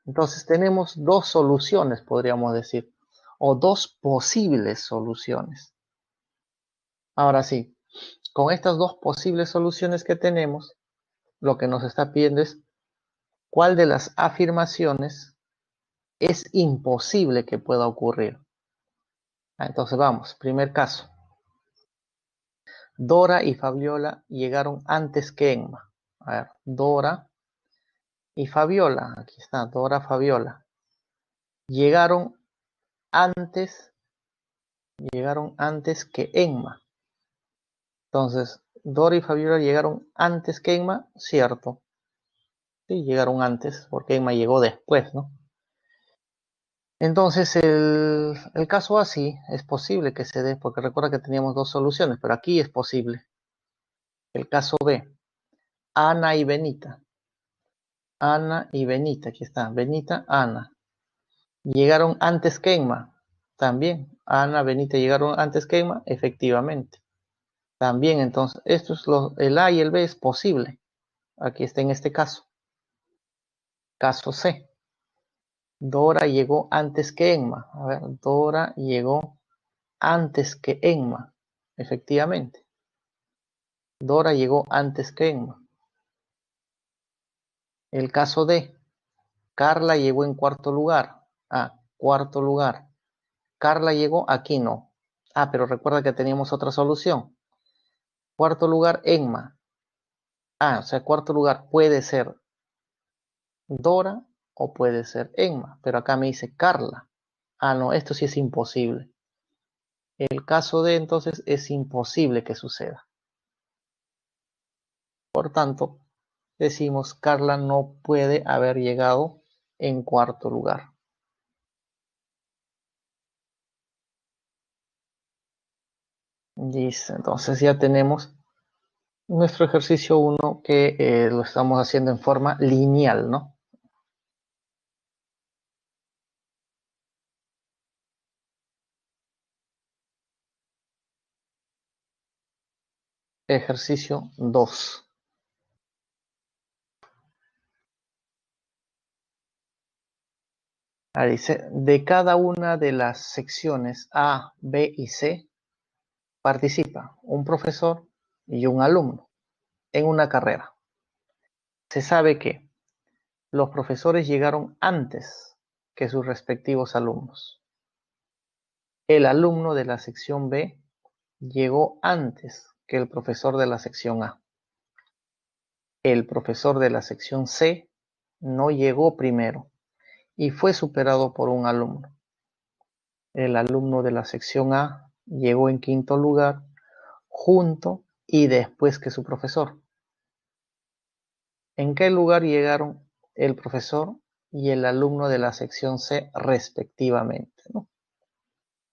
Entonces tenemos 2 soluciones, podríamos decir. O 2 posibles soluciones. Ahora sí, con estas 2 posibles soluciones que tenemos, lo que nos está pidiendo es cuál de las afirmaciones es imposible que pueda ocurrir. Entonces vamos, primer caso. Dora y Fabiola llegaron antes que Emma. A ver, Dora y Fabiola, aquí está, Dora, Fabiola. Llegaron antes que Emma. Entonces, Dora y Fabiola llegaron antes que Emma, cierto. Sí, llegaron antes, porque Emma llegó después, ¿no? Entonces, el caso así es posible que se dé, porque recuerda que teníamos 2 soluciones, pero aquí es posible. El caso B, Ana y Benita. Ana y Benita, aquí está, Benita, Ana. Llegaron antes que Emma, también. Ana, Benita llegaron antes que Emma, efectivamente. También, entonces, esto es el A y el B es posible. Aquí está en este caso. Caso C. Dora llegó antes que Emma. A ver, Dora llegó antes que Emma, efectivamente. Dora llegó antes que Emma. El caso D. Carla llegó en cuarto lugar. Cuarto lugar. Carla llegó, aquí no. Pero recuerda que teníamos otra solución. Cuarto lugar, Emma. O sea, cuarto lugar puede ser Dora o puede ser Emma. Pero acá me dice Carla. No, esto sí es imposible. El caso de entonces es imposible que suceda. Por tanto, decimos Carla no puede haber llegado en cuarto lugar. Listo, entonces ya tenemos nuestro ejercicio 1 que lo estamos haciendo en forma lineal, ¿no? Ejercicio 2. Ahí dice, de cada una de las secciones A, B y C participa un profesor y un alumno en una carrera. Se sabe que los profesores llegaron antes que sus respectivos alumnos. El alumno de la sección B llegó antes que el profesor de la sección A. El profesor de la sección C no llegó primero y fue superado por un alumno. El alumno de la sección A llegó en quinto lugar junto y después que su profesor. ¿En qué lugar llegaron el profesor y el alumno de la sección C respectivamente, ¿no?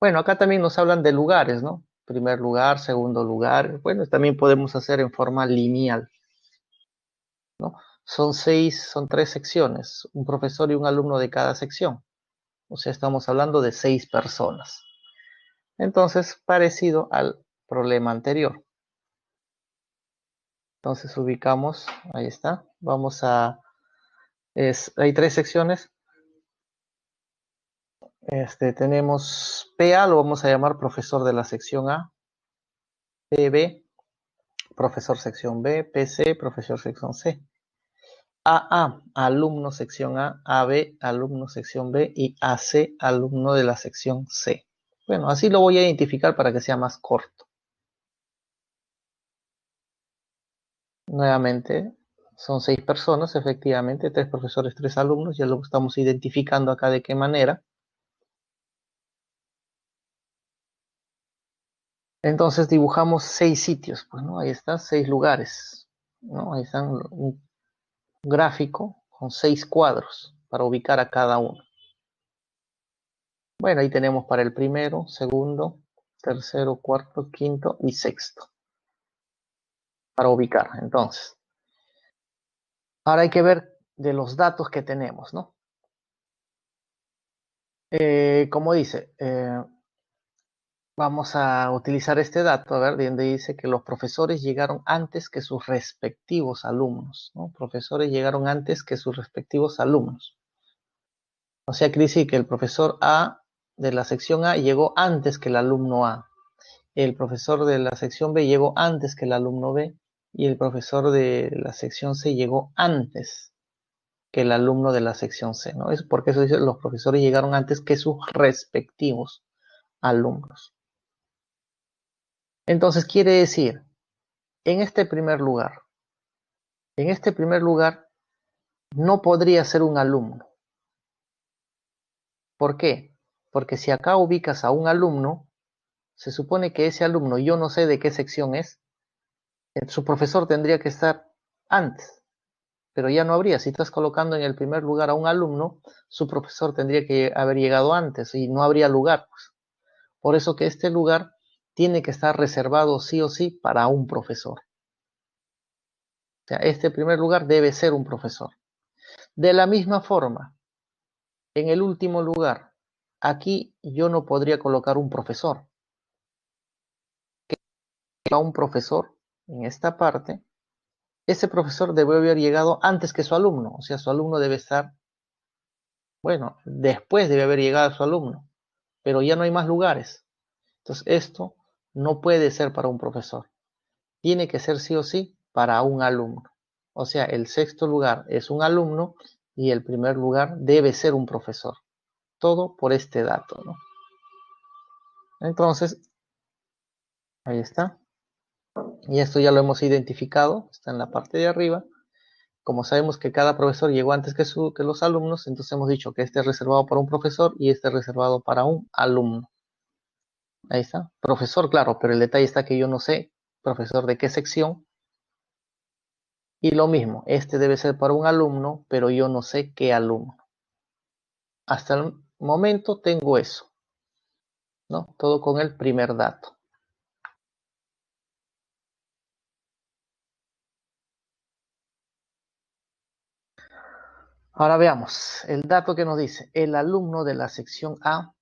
Bueno, acá también nos hablan de lugares, ¿no? Primer lugar, segundo lugar. Bueno, también podemos hacer en forma lineal, ¿no? Son 3 secciones, un profesor y un alumno de cada sección. O sea, estamos hablando de 6 personas. Entonces, parecido al problema anterior. Entonces ubicamos, ahí está. Hay 3 secciones. Tenemos PA, lo vamos a llamar profesor de la sección A. PB, profesor sección B. PC, profesor sección C. AA, alumno sección A. AB, alumno sección B. Y AC, alumno de la sección C. Bueno, así lo voy a identificar para que sea más corto. Nuevamente, son 6 personas, efectivamente, 3 profesores, 3 alumnos. Ya lo estamos identificando acá de qué manera. Entonces dibujamos 6 sitios, pues, ¿no? Ahí están 6 lugares, ¿no? Ahí están un gráfico con 6 cuadros para ubicar a cada uno. Bueno, ahí tenemos para el primero, segundo, tercero, cuarto, quinto y sexto para ubicar. Entonces, ahora hay que ver de los datos que tenemos, ¿no? Como dice, vamos a utilizar este dato, a ver, donde dice que los profesores llegaron antes que sus respectivos alumnos, ¿no? Profesores llegaron antes que sus respectivos alumnos. O sea, quiere decir que el profesor A de la sección A llegó antes que el alumno A. El profesor de la sección B llegó antes que el alumno B. Y el profesor de la sección C llegó antes que el alumno de la sección C, ¿no? Es porque eso dice, los profesores llegaron antes que sus respectivos alumnos. Entonces quiere decir, en este primer lugar, no podría ser un alumno. ¿Por qué? Porque si acá ubicas a un alumno, se supone que ese alumno, yo no sé de qué sección es, su profesor tendría que estar antes, pero ya no habría. Si estás colocando en el primer lugar a un alumno, su profesor tendría que haber llegado antes y no habría lugar, pues. Por eso que este lugar tiene que estar reservado sí o sí para un profesor. O sea, este primer lugar debe ser un profesor. De la misma forma, en el último lugar, aquí yo no podría colocar un profesor. A un profesor en esta parte, ese profesor debe haber llegado antes que su alumno. O sea, su alumno debe estar, bueno, después debe haber llegado su alumno, pero ya no hay más lugares. Entonces, esto no puede ser para un profesor. Tiene que ser sí o sí para un alumno. O sea, el sexto lugar es un alumno y el primer lugar debe ser un profesor. Todo por este dato, ¿no? Entonces, ahí está. Y esto ya lo hemos identificado, está en la parte de arriba. Como sabemos que cada profesor llegó antes que los alumnos, entonces hemos dicho que este es reservado para un profesor y este es reservado para un alumno. Ahí está. Profesor, claro, pero el detalle está que yo no sé profesor de qué sección. Y lo mismo, este debe ser para un alumno, pero yo no sé qué alumno. Hasta el momento tengo eso, ¿no? Todo con el primer dato. Ahora veamos el dato que nos dice. El alumno de la sección A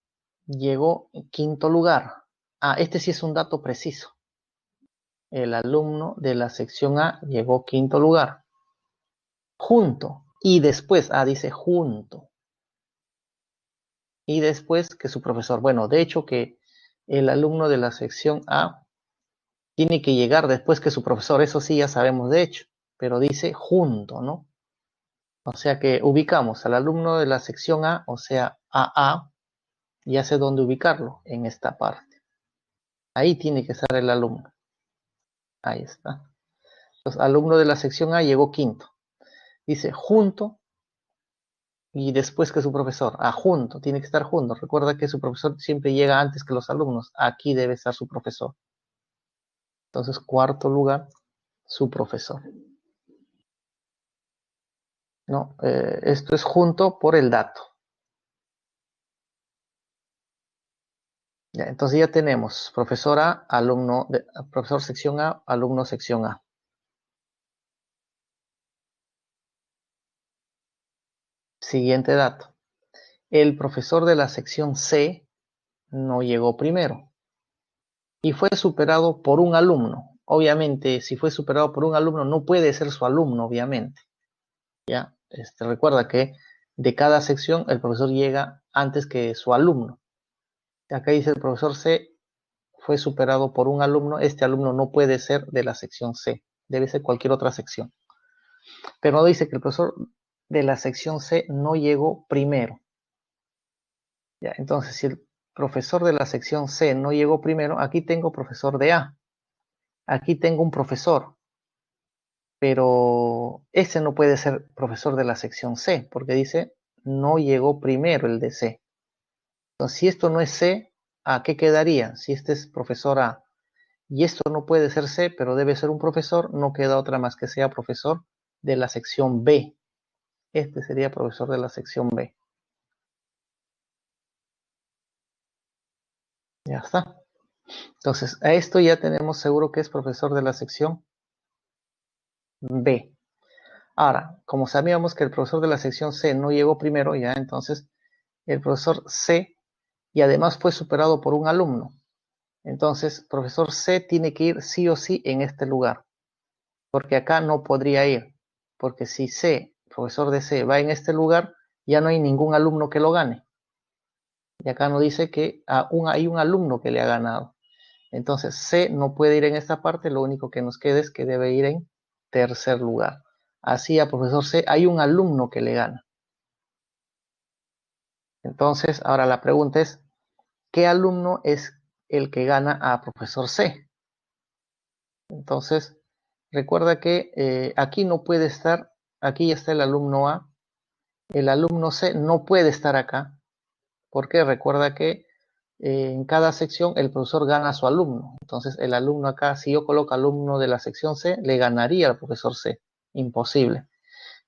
llegó en quinto lugar. Este sí es un dato preciso. El alumno de la sección A llegó quinto lugar. Junto. Y después, dice junto. Y después que su profesor. Bueno, de hecho que el alumno de la sección A tiene que llegar después que su profesor. Eso sí ya sabemos de hecho. Pero dice junto, ¿no? O sea que ubicamos al alumno de la sección A, o sea, AA, ya sé dónde ubicarlo, en esta parte. Ahí tiene que estar el alumno. Ahí está. Entonces, alumno de la sección A llegó quinto. Dice junto y después que su profesor. Junto, tiene que estar junto. Recuerda que su profesor siempre llega antes que los alumnos. Aquí debe estar su profesor. Entonces, cuarto lugar, su profesor. ¿No? Esto es junto por el dato. Ya, entonces ya tenemos profesor A, profesor sección A, alumno sección A. Siguiente dato. El profesor de la sección C no llegó primero y fue superado por un alumno. Obviamente, si fue superado por un alumno, no puede ser su alumno, obviamente. ¿Ya? Recuerda que de cada sección el profesor llega antes que su alumno. Acá dice el profesor C fue superado por un alumno. Este alumno no puede ser de la sección C. Debe ser cualquier otra sección. Pero no dice que el profesor de la sección C no llegó primero. ¿Ya? Entonces, si el profesor de la sección C no llegó primero, aquí tengo profesor de A. Aquí tengo un profesor, pero ese no puede ser profesor de la sección C, porque dice no llegó primero el de C. Entonces, si esto no es C, ¿a qué quedaría? Si este es profesor A y esto no puede ser C, pero debe ser un profesor, no queda otra más que sea profesor de la sección B. Este sería profesor de la sección B. Ya está. Entonces, a esto ya tenemos seguro que es profesor de la sección B. Ahora, como sabíamos que el profesor de la sección C no llegó primero, ya entonces el profesor C y además fue superado por un alumno. Entonces, profesor C tiene que ir sí o sí en este lugar, porque acá no podría ir, porque si C, profesor de C, va en este lugar, ya no hay ningún alumno que lo gane. Y acá nos dice que hay un alumno que le ha ganado. Entonces, C no puede ir en esta parte, lo único que nos queda es que debe ir en tercer lugar. Así a profesor C hay un alumno que le gana. Entonces, ahora la pregunta es, ¿qué alumno es el que gana a profesor C? Entonces, recuerda que aquí no puede estar, aquí está el alumno A, el alumno C no puede estar acá, porque recuerda que en cada sección el profesor gana a su alumno. Entonces, el alumno acá, si yo coloco alumno de la sección C, le ganaría al profesor C. Imposible.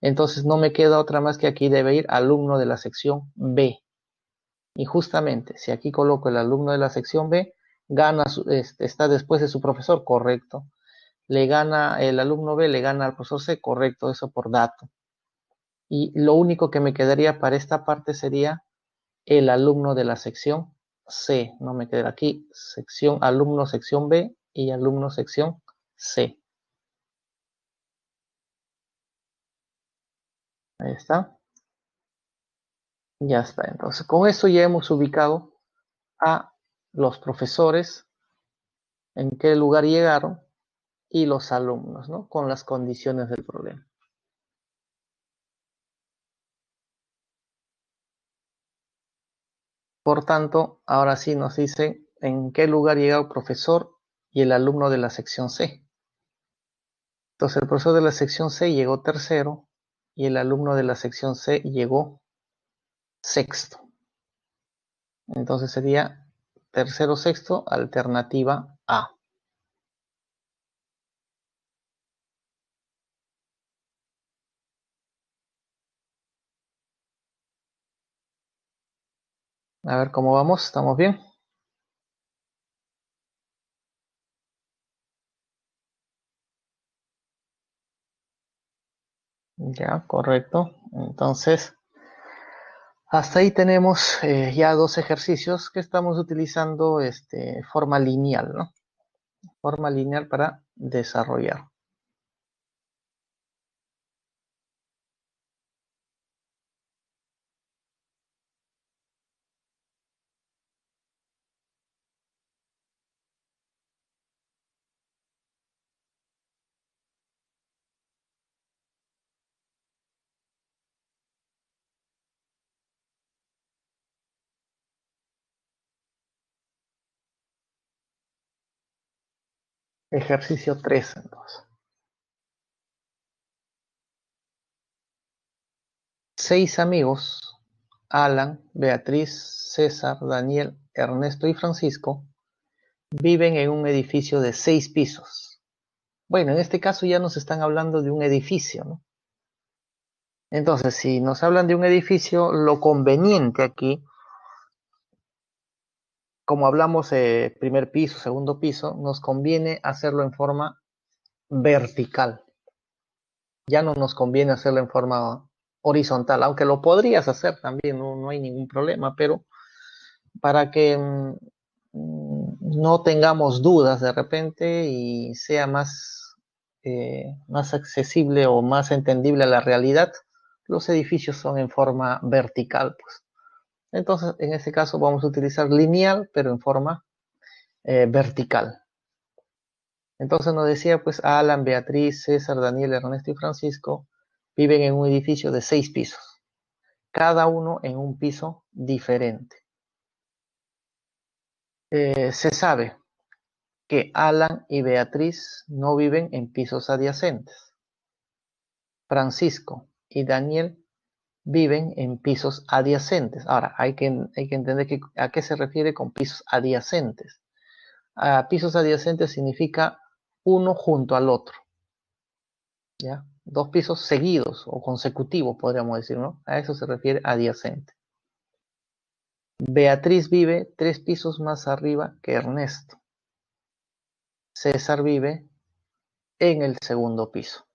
Entonces, no me queda otra más que aquí debe ir alumno de la sección B. Y justamente, si aquí coloco el alumno de la sección B, está después de su profesor, correcto. Le gana el alumno B, le gana al profesor C, correcto, eso por dato. Y lo único que me quedaría para esta parte sería el alumno de la sección C. No me queda aquí, alumno sección B y alumno sección C. Ahí está. Ya está. Entonces, con eso ya hemos ubicado a los profesores, en qué lugar llegaron, y los alumnos, ¿no? Con las condiciones del problema. Por tanto, ahora sí nos dice en qué lugar llega el profesor y el alumno de la sección C. Entonces, el profesor de la sección C llegó tercero y el alumno de la sección C llegó sexto. Entonces sería tercero, sexto, alternativa A. A ver cómo vamos, ¿estamos bien? Ya, correcto. Entonces, hasta ahí tenemos ya dos ejercicios que estamos utilizando forma lineal, ¿no? Forma lineal para desarrollar. Ejercicio 3, entonces. 6 amigos, Alan, Beatriz, César, Daniel, Ernesto y Francisco, viven en un edificio de 6 pisos. Bueno, en este caso ya nos están hablando de un edificio, ¿no? Entonces, si nos hablan de un edificio, lo conveniente aquí, como hablamos primer piso, segundo piso, nos conviene hacerlo en forma vertical. Ya no nos conviene hacerlo en forma horizontal, aunque lo podrías hacer también, no hay ningún problema, pero para que no tengamos dudas de repente y sea más accesible o más entendible a la realidad, los edificios son en forma vertical, pues. Entonces, en este caso vamos a utilizar lineal, pero en forma vertical. Entonces nos decía, pues, Alan, Beatriz, César, Daniel, Ernesto y Francisco viven en un edificio de 6 pisos, cada uno en un piso diferente. Se sabe que Alan y Beatriz no viven en pisos adyacentes. Francisco y Daniel viven en pisos adyacentes. Ahora, hay que entender a qué se refiere con pisos adyacentes. A pisos adyacentes significa uno junto al otro, ¿ya? Dos pisos seguidos o consecutivos, podríamos decir, ¿no? A eso se refiere adyacente. Beatriz vive 3 pisos más arriba que Ernesto. César vive en el segundo piso.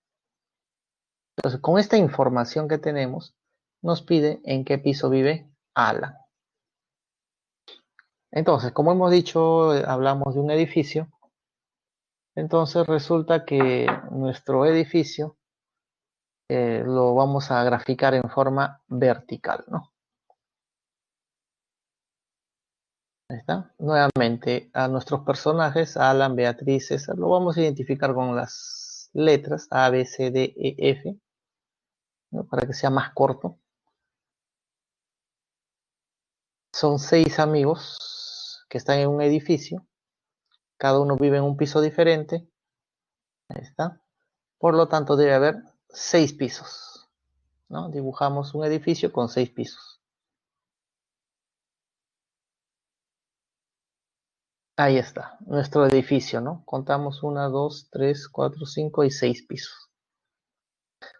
Entonces, con esta información que tenemos, nos pide en qué piso vive Alan. Entonces, como hemos dicho, hablamos de un edificio. Entonces resulta que nuestro edificio lo vamos a graficar en forma vertical, ¿no? Ahí está. Nuevamente, a nuestros personajes, Alan, Beatriz, César, lo vamos a identificar con las letras A, B, C, D, E, F, ¿no? Para que sea más corto. Son 6 amigos que están en un edificio. Cada uno vive en un piso diferente. Ahí está. Por lo tanto, debe haber 6 pisos, ¿no? Dibujamos un edificio con 6 pisos. Ahí está, nuestro edificio, ¿no? Contamos 1, 2, 3, 4, 5 y 6 pisos.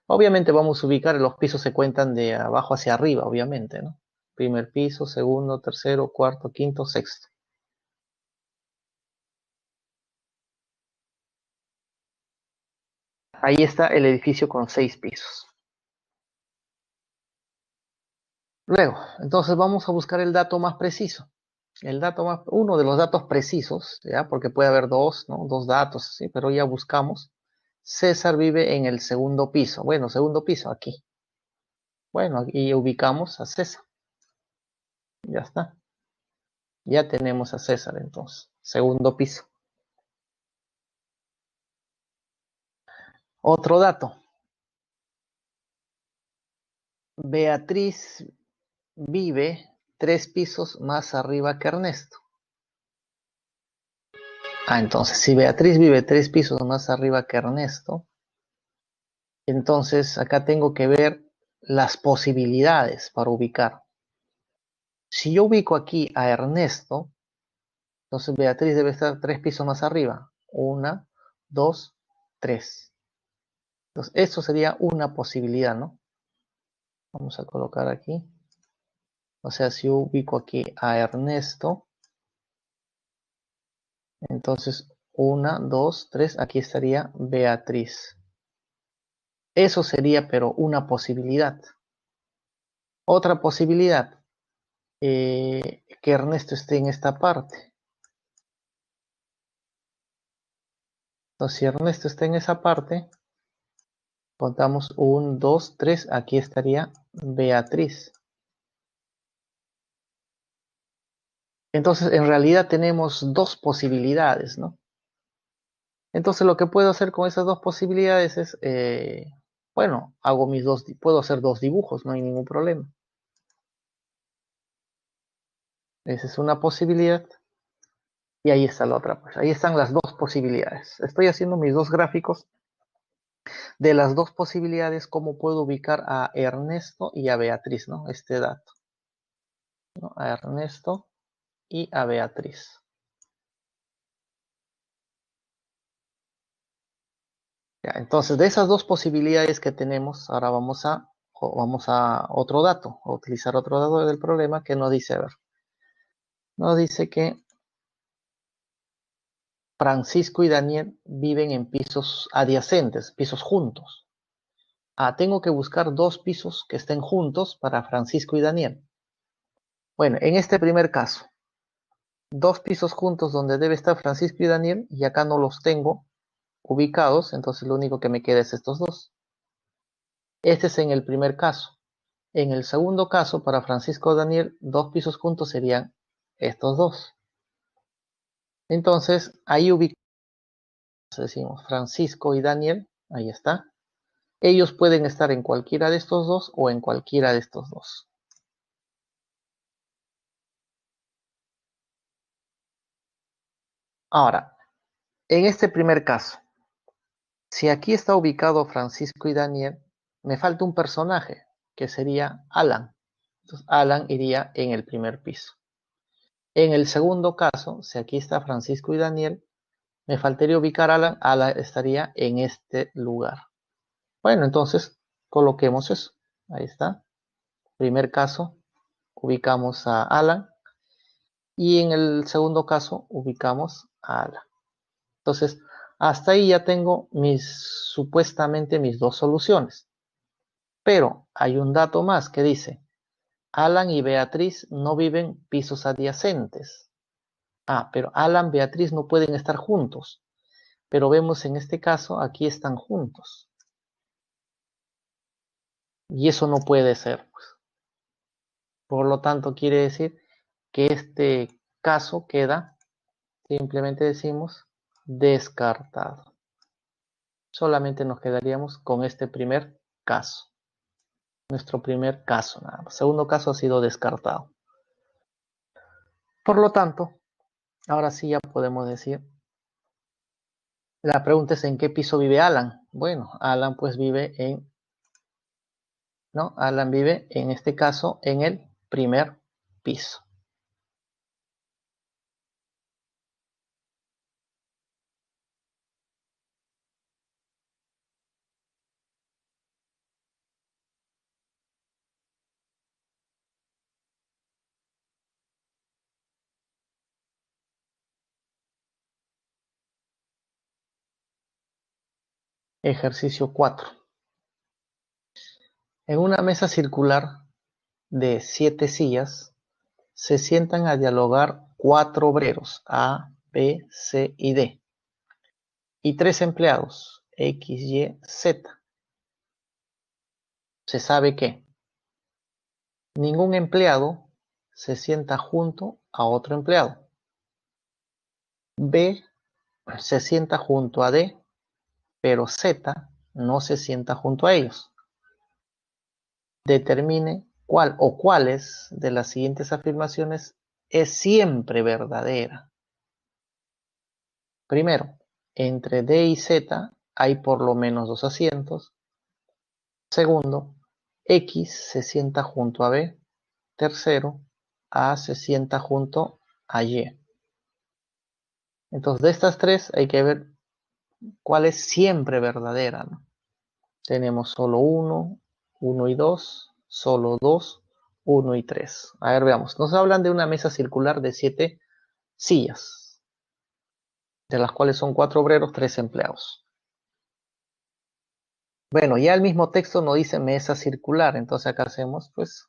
Obviamente vamos a ubicar, los pisos se cuentan de abajo hacia arriba, obviamente, ¿no? Primer piso, segundo, tercero, cuarto, quinto, sexto. Ahí está el edificio con 6 pisos. Luego, entonces vamos a buscar el dato más preciso. Uno de los datos precisos, ¿ya? Porque puede haber dos, ¿no? Dos datos, ¿sí? Pero ya buscamos. César vive en el segundo piso. Bueno, segundo piso, aquí. Bueno, aquí ubicamos a César. Ya está. Ya tenemos a César entonces. Segundo piso. Otro dato. Beatriz vive 3 pisos más arriba que Ernesto. Entonces, si Beatriz vive 3 pisos más arriba que Ernesto, entonces acá tengo que ver las posibilidades para ubicar. Si yo ubico aquí a Ernesto, entonces Beatriz debe estar 3 pisos más arriba. 1, 2, 3. Entonces, eso sería una posibilidad, ¿no? Vamos a colocar aquí. O sea, si yo ubico aquí a Ernesto, entonces 1, 2, 3, aquí estaría Beatriz. Eso sería, pero una posibilidad. Otra posibilidad, que Ernesto esté en esta parte. Entonces, si Ernesto está en esa parte, contamos 1, 2, 3, aquí estaría Beatriz. Entonces, en realidad tenemos dos posibilidades, ¿no? Entonces, lo que puedo hacer con esas dos posibilidades es, bueno, puedo hacer dos dibujos, no hay ningún problema. Esa es una posibilidad. Y ahí está la otra, pues ahí están las dos posibilidades. Estoy haciendo mis dos gráficos de las dos posibilidades, cómo puedo ubicar a Ernesto y a Beatriz, ¿no? Este dato, ¿no? A Ernesto y a Beatriz. Ya, entonces, de esas dos posibilidades que tenemos, ahora vamos a otro dato, a utilizar otro dato del problema que nos dice, a ver, nos dice que Francisco y Daniel viven en pisos adyacentes, pisos juntos. Tengo que buscar dos pisos que estén juntos para Francisco y Daniel. Bueno, en este primer caso, dos pisos juntos donde debe estar Francisco y Daniel, y acá no los tengo ubicados, entonces lo único que me queda es estos dos. Este es en el primer caso. En el segundo caso, para Francisco y Daniel, dos pisos juntos serían estos dos. Entonces, ahí ubicamos, decimos Francisco y Daniel, ahí está. Ellos pueden estar en cualquiera de estos dos o en cualquiera de estos dos. Ahora, en este primer caso, si aquí está ubicado Francisco y Daniel, me falta un personaje, que sería Alan. Entonces, Alan iría en el primer piso. En el segundo caso, si aquí está Francisco y Daniel, me faltaría ubicar a Alan. Alan estaría en este lugar. Bueno, entonces, coloquemos eso. Ahí está. Primer caso, ubicamos a Alan. Y en el segundo caso, ubicamos a Alan. Entonces, hasta ahí ya tengo supuestamente mis dos soluciones. Pero hay un dato más que dice, Alan y Beatriz no viven pisos adyacentes. Pero Alan y Beatriz no pueden estar juntos. Pero vemos en este caso, aquí están juntos. Y eso no puede ser, pues. Por lo tanto, quiere decir que este caso queda, simplemente decimos, descartado. Solamente nos quedaríamos con este primer caso. Nuestro primer caso, nada más. Segundo caso ha sido descartado. Por lo tanto, ahora sí ya podemos decir, la pregunta es ¿en qué piso vive Alan? Bueno, Alan pues vive Alan vive en este caso en el primer piso. Ejercicio 4. En una mesa circular de 7 sillas, se sientan a dialogar 4 obreros, A, B, C y D, y 3 empleados, X, Y, Z. Se sabe que ningún empleado se sienta junto a otro empleado. B se sienta junto a D, pero Z no se sienta junto a ellos. Determine cuál o cuáles de las siguientes afirmaciones es siempre verdadera. Primero, entre D y Z hay por lo menos 2 asientos. Segundo, X se sienta junto a B. Tercero, A se sienta junto a Y. Entonces, de estas tres hay que ver cuál es siempre verdadera, ¿no? Tenemos solo 1, 1 y 2, solo 2, 1 y 3. A ver, veamos. Nos hablan de una mesa circular de 7 sillas, de las cuales son 4 obreros, 3 empleados. Bueno, ya el mismo texto nos dice mesa circular, entonces acá hacemos pues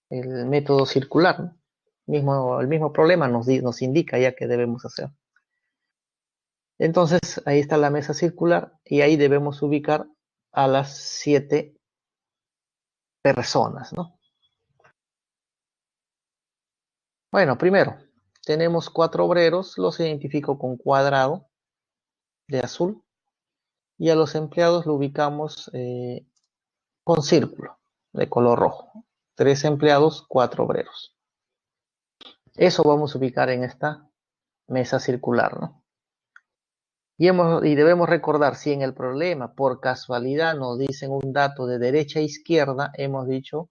el método circular, ¿no? El mismo problema nos indica ya que debemos hacer. Entonces ahí está la mesa circular y ahí debemos ubicar a las 7 personas, ¿no? Bueno, primero, tenemos 4 obreros, los identifico con cuadrado de azul y a los empleados lo ubicamos con círculo de color rojo. 3 empleados, 4 obreros. Eso vamos a ubicar en esta mesa circular, ¿no? Y debemos recordar, si en el problema por casualidad nos dicen un dato de derecha a izquierda, hemos dicho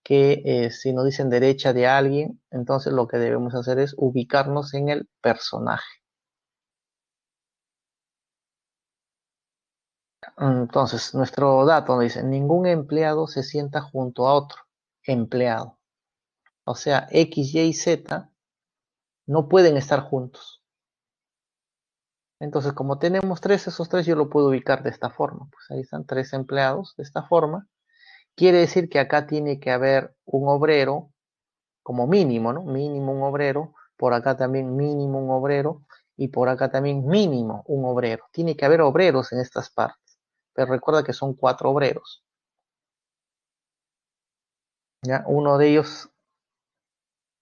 que si nos dicen derecha de alguien, entonces lo que debemos hacer es ubicarnos en el personaje. Entonces, nuestro dato nos dice, ningún empleado se sienta junto a otro empleado. O sea, X, Y y Z no pueden estar juntos. Entonces, como tenemos 3, esos 3 yo lo puedo ubicar de esta forma. Pues ahí están 3 empleados de esta forma. Quiere decir que acá tiene que haber un obrero como mínimo, ¿no? Mínimo un obrero. Por acá también mínimo un obrero. Y por acá también mínimo un obrero. Tiene que haber obreros en estas partes. Pero recuerda que son 4 obreros. ¿Ya? Uno de ellos,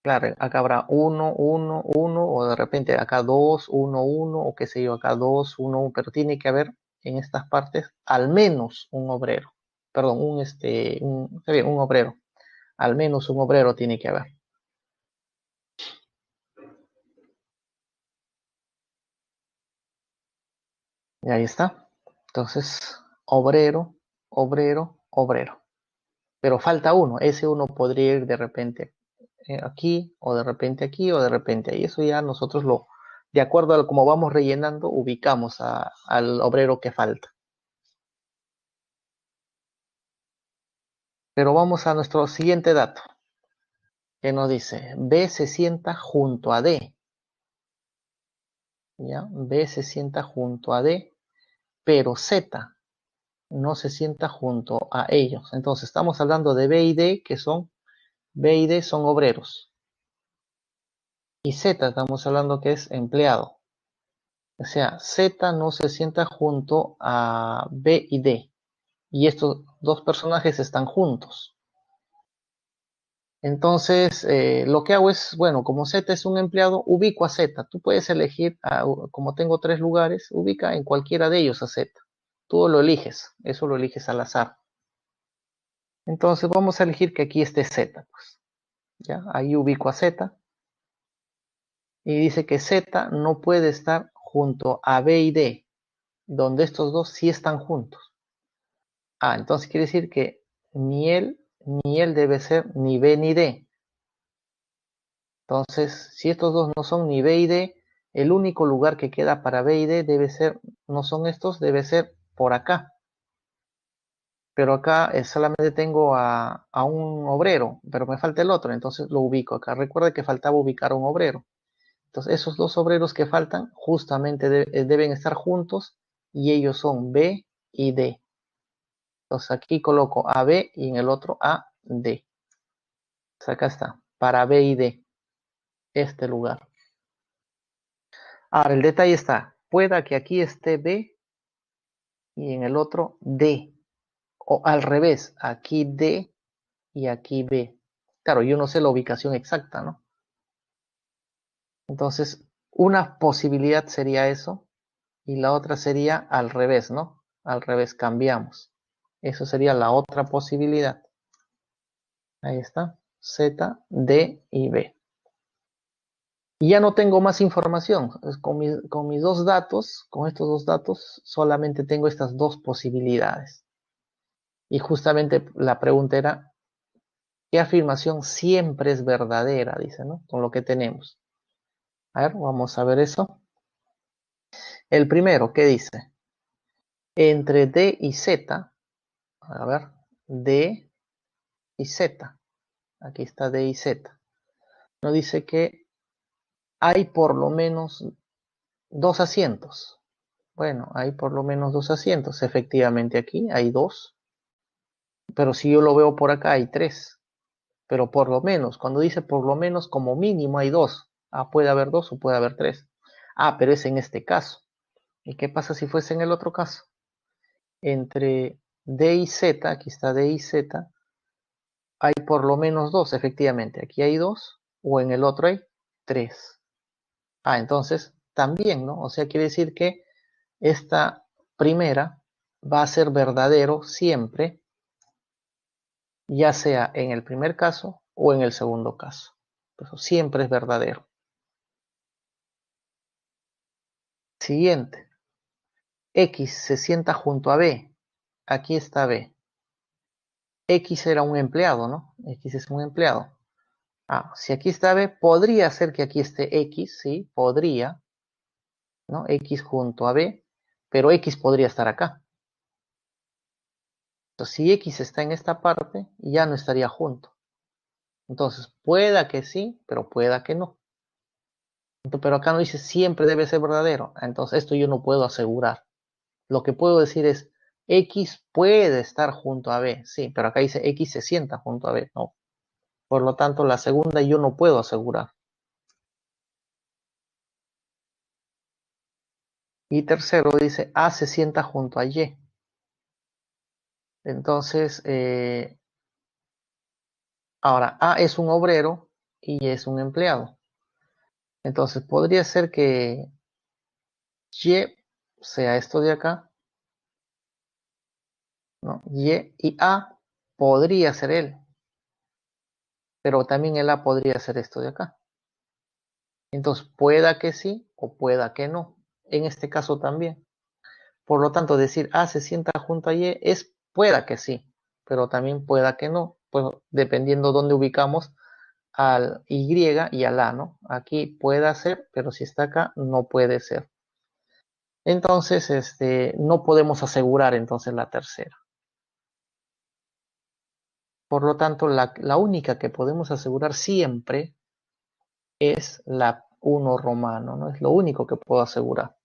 claro, acá habrá 1, 1, 1, o de repente acá 2, 1, 1, o qué sé yo, acá 2, 1, 1, pero tiene que haber en estas partes al menos un obrero. Perdón, está bien, un obrero. Al menos un obrero tiene que haber. Y ahí está. Entonces, obrero, obrero, obrero. Pero falta uno. Ese uno podría ir de repente aquí, o de repente aquí, o de repente ahí. Eso ya nosotros de acuerdo a cómo vamos rellenando, ubicamos al obrero que falta. Pero vamos a nuestro siguiente dato, que nos dice, B se sienta junto a D. ¿Ya? B se sienta junto a D, pero Z no se sienta junto a ellos. Entonces, estamos hablando de B y D, que son B y D son obreros. Y Z estamos hablando que es empleado. O sea, Z no se sienta junto a B y D. Y estos dos personajes están juntos. Entonces, lo que hago es, bueno, como Z es un empleado, ubico a Z. Tú puedes elegir, como tengo 3 lugares, ubica en cualquiera de ellos a Z. Tú lo eliges, eso lo eliges al azar. Entonces vamos a elegir que aquí esté Z, pues. ¿Ya? Ahí ubico a Z. Y dice que Z no puede estar junto a B y D, donde estos dos sí están juntos. Entonces quiere decir que ni él debe ser ni B ni D. Entonces, si estos dos no son ni B y D, el único lugar que queda para B y D debe ser, no son estos, debe ser por acá. Pero acá solamente tengo a un obrero, pero me falta el otro, entonces lo ubico acá. Recuerda que faltaba ubicar a un obrero. Entonces, esos dos obreros que faltan justamente deben estar juntos y ellos son B y D. Entonces, aquí coloco a B y en el otro a D. Entonces, acá está, para B y D, este lugar. Ahora, el detalle está, pueda que aquí esté B y en el otro D. O al revés, aquí D y aquí B. Claro, yo no sé la ubicación exacta, ¿no? Entonces, una posibilidad sería eso y la otra sería al revés, ¿no? Al revés, cambiamos. Eso sería la otra posibilidad. Ahí está, Z, D y B. Y ya no tengo más información. Con mis dos datos, con estos dos datos, solamente tengo estas dos posibilidades. Y justamente la pregunta era, ¿qué afirmación siempre es verdadera? Dice, ¿no? Con lo que tenemos. A ver, vamos a ver eso. El primero, ¿qué dice? Entre D y Z, a ver, D y Z. Aquí está D y Z. Nos dice que hay por lo menos 2 asientos. Bueno, hay por lo menos 2 asientos. Efectivamente aquí hay 2. Pero si yo lo veo por acá hay 3. Pero por lo menos, cuando dice por lo menos, como mínimo hay 2. Ah, puede haber 2 o puede haber 3. Ah, pero es en este caso. ¿Y qué pasa si fuese en el otro caso? Entre D y Z, aquí está D y Z, hay por lo menos 2, efectivamente. Aquí hay 2 o en el otro hay 3. Ah, entonces también, ¿no? O sea, quiere decir que esta primera va a ser verdadero siempre, ya sea en el primer caso o en el segundo caso. Pero siempre es verdadero. Siguiente. X se sienta junto a B. Aquí está B. X era un empleado, ¿no? X es un empleado. Ah, si aquí está B, podría ser que aquí esté X, ¿sí? Podría, ¿no? X junto a B, pero X podría estar acá. Entonces, si X está en esta parte, ya no estaría junto. Entonces, pueda que sí, pero pueda que no. Pero acá no dice siempre debe ser verdadero. Entonces, esto yo no puedo asegurar. Lo que puedo decir es, X puede estar junto a B, sí, pero acá dice X se sienta junto a B, no. Por lo tanto, la segunda yo no puedo asegurar. Y tercero dice, A se sienta junto a Y. Entonces, ahora, A es un obrero y Y es un empleado. Entonces, podría ser que Y sea esto de acá, ¿no? Y A podría ser él, pero también el A podría ser esto de acá. Entonces, pueda que sí o pueda que no. En este caso también. Por lo tanto, decir A se sienta junto a Y es pueda que sí, pero también pueda que no, pues dependiendo dónde ubicamos al Y y al A, ¿no? Aquí puede ser, pero si está acá, no puede ser. Entonces, no podemos asegurar entonces la tercera. Por lo tanto, la única que podemos asegurar siempre es la 1 romano, ¿no? Es lo único que puedo asegurar.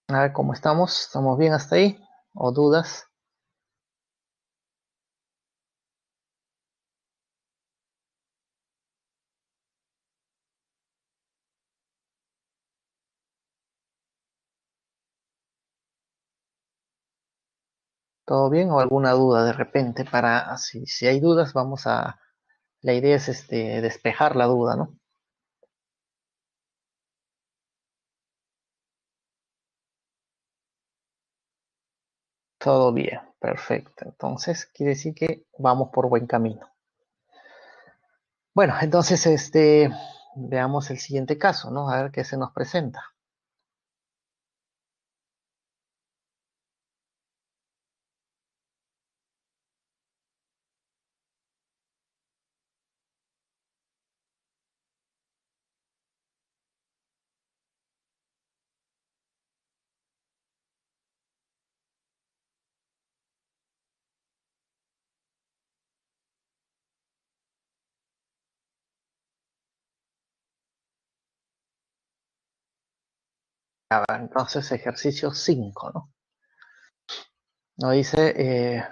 A ver cómo estamos. ¿Estamos bien hasta ahí? ¿O dudas? ¿Todo bien? ¿O alguna duda de repente? Para, si hay dudas, vamos a... La idea es despejar la duda, ¿no? Todo bien, perfecto. Entonces, quiere decir que vamos por buen camino. Bueno, entonces, veamos el siguiente caso, ¿no? A ver qué se nos presenta. A ver, entonces, ejercicio 5, ¿no? Nos dice,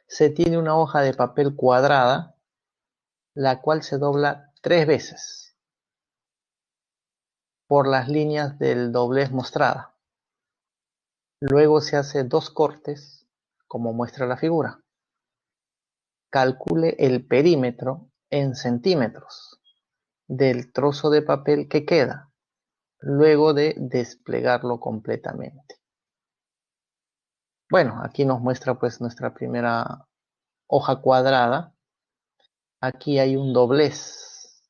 se tiene una hoja de papel cuadrada, la cual se dobla 3 veces por las líneas del doblez mostrada. Luego se hace 2 cortes, como muestra la figura. Calcule el perímetro en centímetros del trozo de papel que queda, luego de desplegarlo completamente. Bueno, aquí nos muestra pues nuestra primera hoja cuadrada. Aquí hay un doblez.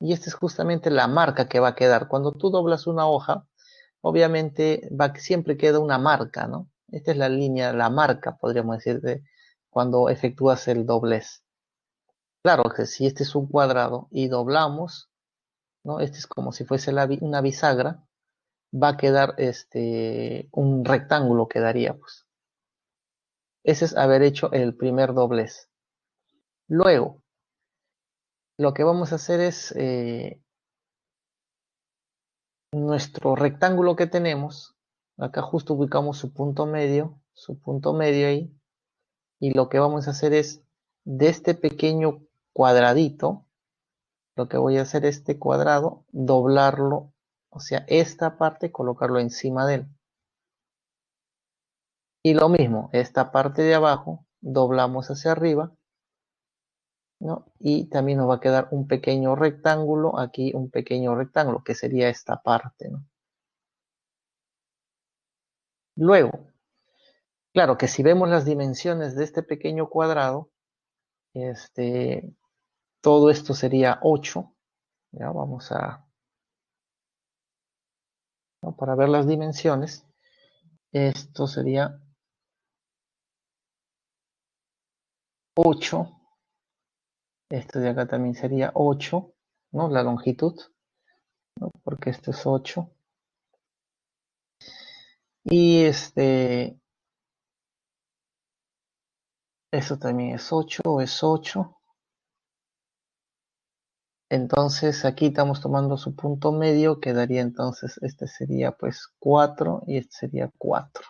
Y esta es justamente la marca que va a quedar. Cuando tú doblas una hoja, obviamente siempre queda una marca, ¿no? Esta es la línea, la marca, podríamos decir, de cuando efectúas el doblez. Claro que si este es un cuadrado y doblamos, ¿no? Este es como si fuese una bisagra. va a quedar un rectángulo quedaría, pues. Ese es haber hecho el primer doblez. Luego, lo que vamos a hacer es nuestro rectángulo que tenemos. Acá justo ubicamos su punto medio ahí. Y lo que vamos a hacer es, de este pequeño cuadradito, lo que voy a hacer es este cuadrado, doblarlo, o sea, esta parte, colocarlo encima de él. Y lo mismo, esta parte de abajo, doblamos hacia arriba, ¿no? Y también nos va a quedar un pequeño rectángulo, aquí un pequeño rectángulo, que sería esta parte, ¿no? Luego, claro que si vemos las dimensiones de este pequeño cuadrado, todo esto sería 8, ¿ya? Vamos a, ¿no? Para ver las dimensiones, esto sería 8, esto de acá también sería 8, ¿no? La longitud, ¿no? Porque esto es 8. Y esto también es 8, es 8. Entonces aquí estamos tomando su punto medio, quedaría entonces, este sería pues 4 y este sería 4,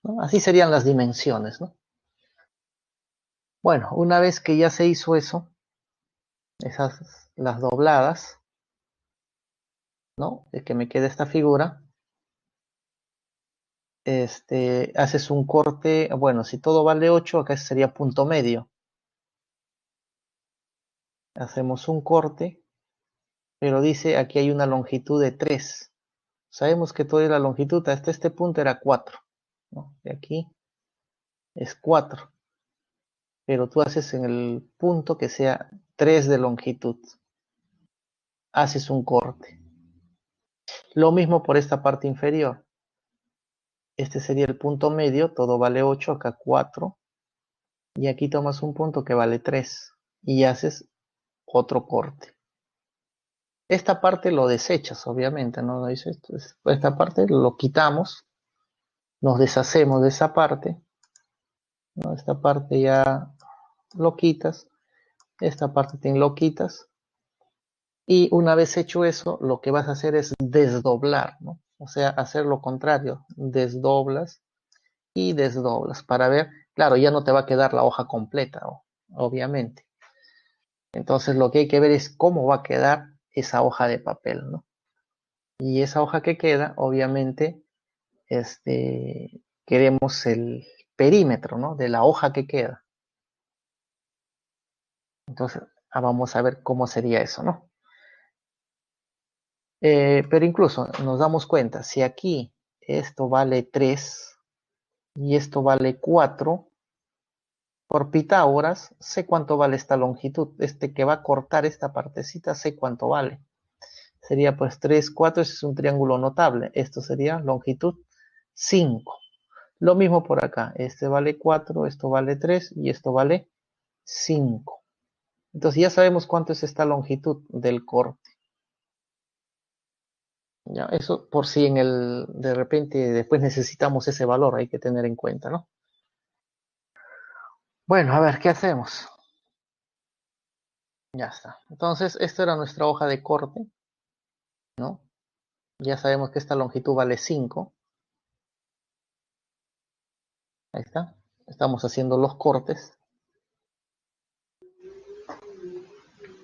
¿no? Así serían las dimensiones, ¿no? Bueno, una vez que ya se hizo eso, esas, las dobladas, ¿no? De que me quede esta figura, haces un corte, bueno, si todo vale 8, acá sería punto medio. Hacemos un corte, pero dice aquí hay una longitud de 3. Sabemos que toda la longitud hasta este punto era 4, ¿no? De aquí es 4, pero tú haces en el punto que sea 3 de longitud. Haces un corte. Lo mismo por esta parte inferior. Este sería el punto medio, todo vale 8, acá 4. Y aquí tomas un punto que vale 3 y haces otro corte. Esta parte lo desechas, obviamente, ¿no? Esta parte lo quitamos, nos deshacemos de esa parte, ¿no? Esta parte ya lo quitas, esta parte también lo quitas. Y una vez hecho eso, lo que vas a hacer es desdoblar, ¿no? O sea, hacer lo contrario, desdoblas y desdoblas para ver, claro, ya no te va a quedar la hoja completa, obviamente. Entonces lo que hay que ver es cómo va a quedar esa hoja de papel, ¿no? Y esa hoja que queda, obviamente, queremos el perímetro, ¿no? De la hoja que queda. Entonces, vamos a ver cómo sería eso, ¿no? Pero incluso nos damos cuenta, si aquí esto vale 3 y esto vale 4, por Pitágoras sé cuánto vale esta longitud. Este que va a cortar esta partecita sé cuánto vale. Sería pues 3, 4, ese es un triángulo notable. Esto sería longitud 5. Lo mismo por acá. Este vale 4, esto vale 3 y esto vale 5. Entonces ya sabemos cuánto es esta longitud del corte. ¿Ya? Eso por si de repente después necesitamos ese valor, hay que tener en cuenta, ¿no? Bueno, a ver, ¿qué hacemos? Ya está. Entonces, esta era nuestra hoja de corte, ¿no? Ya sabemos que esta longitud vale 5. Ahí está. Estamos haciendo los cortes.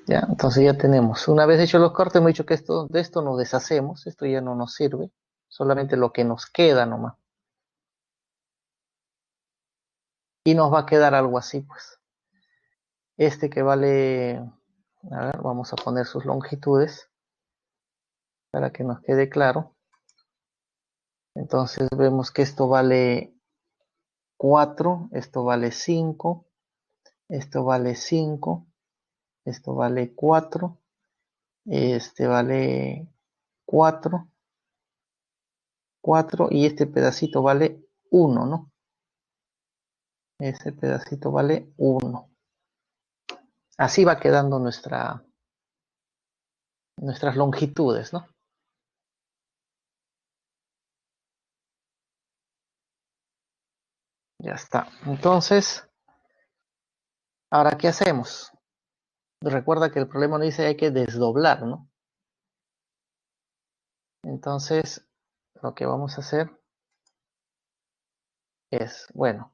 Ya, entonces ya tenemos. Una vez hechos los cortes, hemos dicho que de esto nos deshacemos. Esto ya no nos sirve. Solamente lo que nos queda nomás. Y nos va a quedar algo así, pues. Este que vale, a ver, vamos a poner sus longitudes para que nos quede claro. Entonces vemos que esto vale 4, esto vale 5, esto vale 5, esto vale 4, este vale 4, 4 y este pedacito vale 1, ¿no? Ese pedacito vale 1. Así va quedando nuestras longitudes, ¿no? Ya está. Entonces, ahora, ¿qué hacemos? Recuerda que el problema nos dice que hay que desdoblar, ¿no? Entonces, lo que vamos a hacer es, bueno,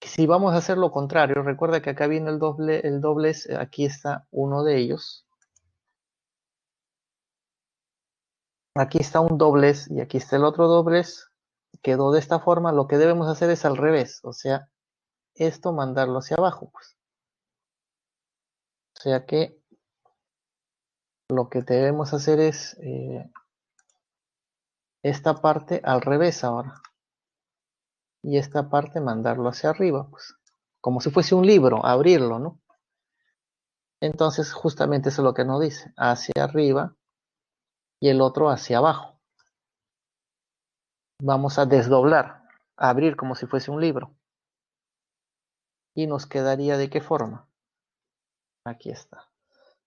si vamos a hacer lo contrario, recuerda que acá viene el doblez, aquí está uno de ellos. Aquí está un doblez y aquí está el otro doblez. Quedó de esta forma. Lo que debemos hacer es al revés, o sea, esto mandarlo hacia abajo, pues. O sea que lo que debemos hacer es esta parte al revés ahora. Y esta parte mandarlo hacia arriba, pues. Como si fuese un libro, abrirlo, ¿no? Entonces justamente eso es lo que nos dice. Hacia arriba y el otro hacia abajo. Vamos a desdoblar, abrir como si fuese un libro. Y nos quedaría ¿de qué forma? Aquí está.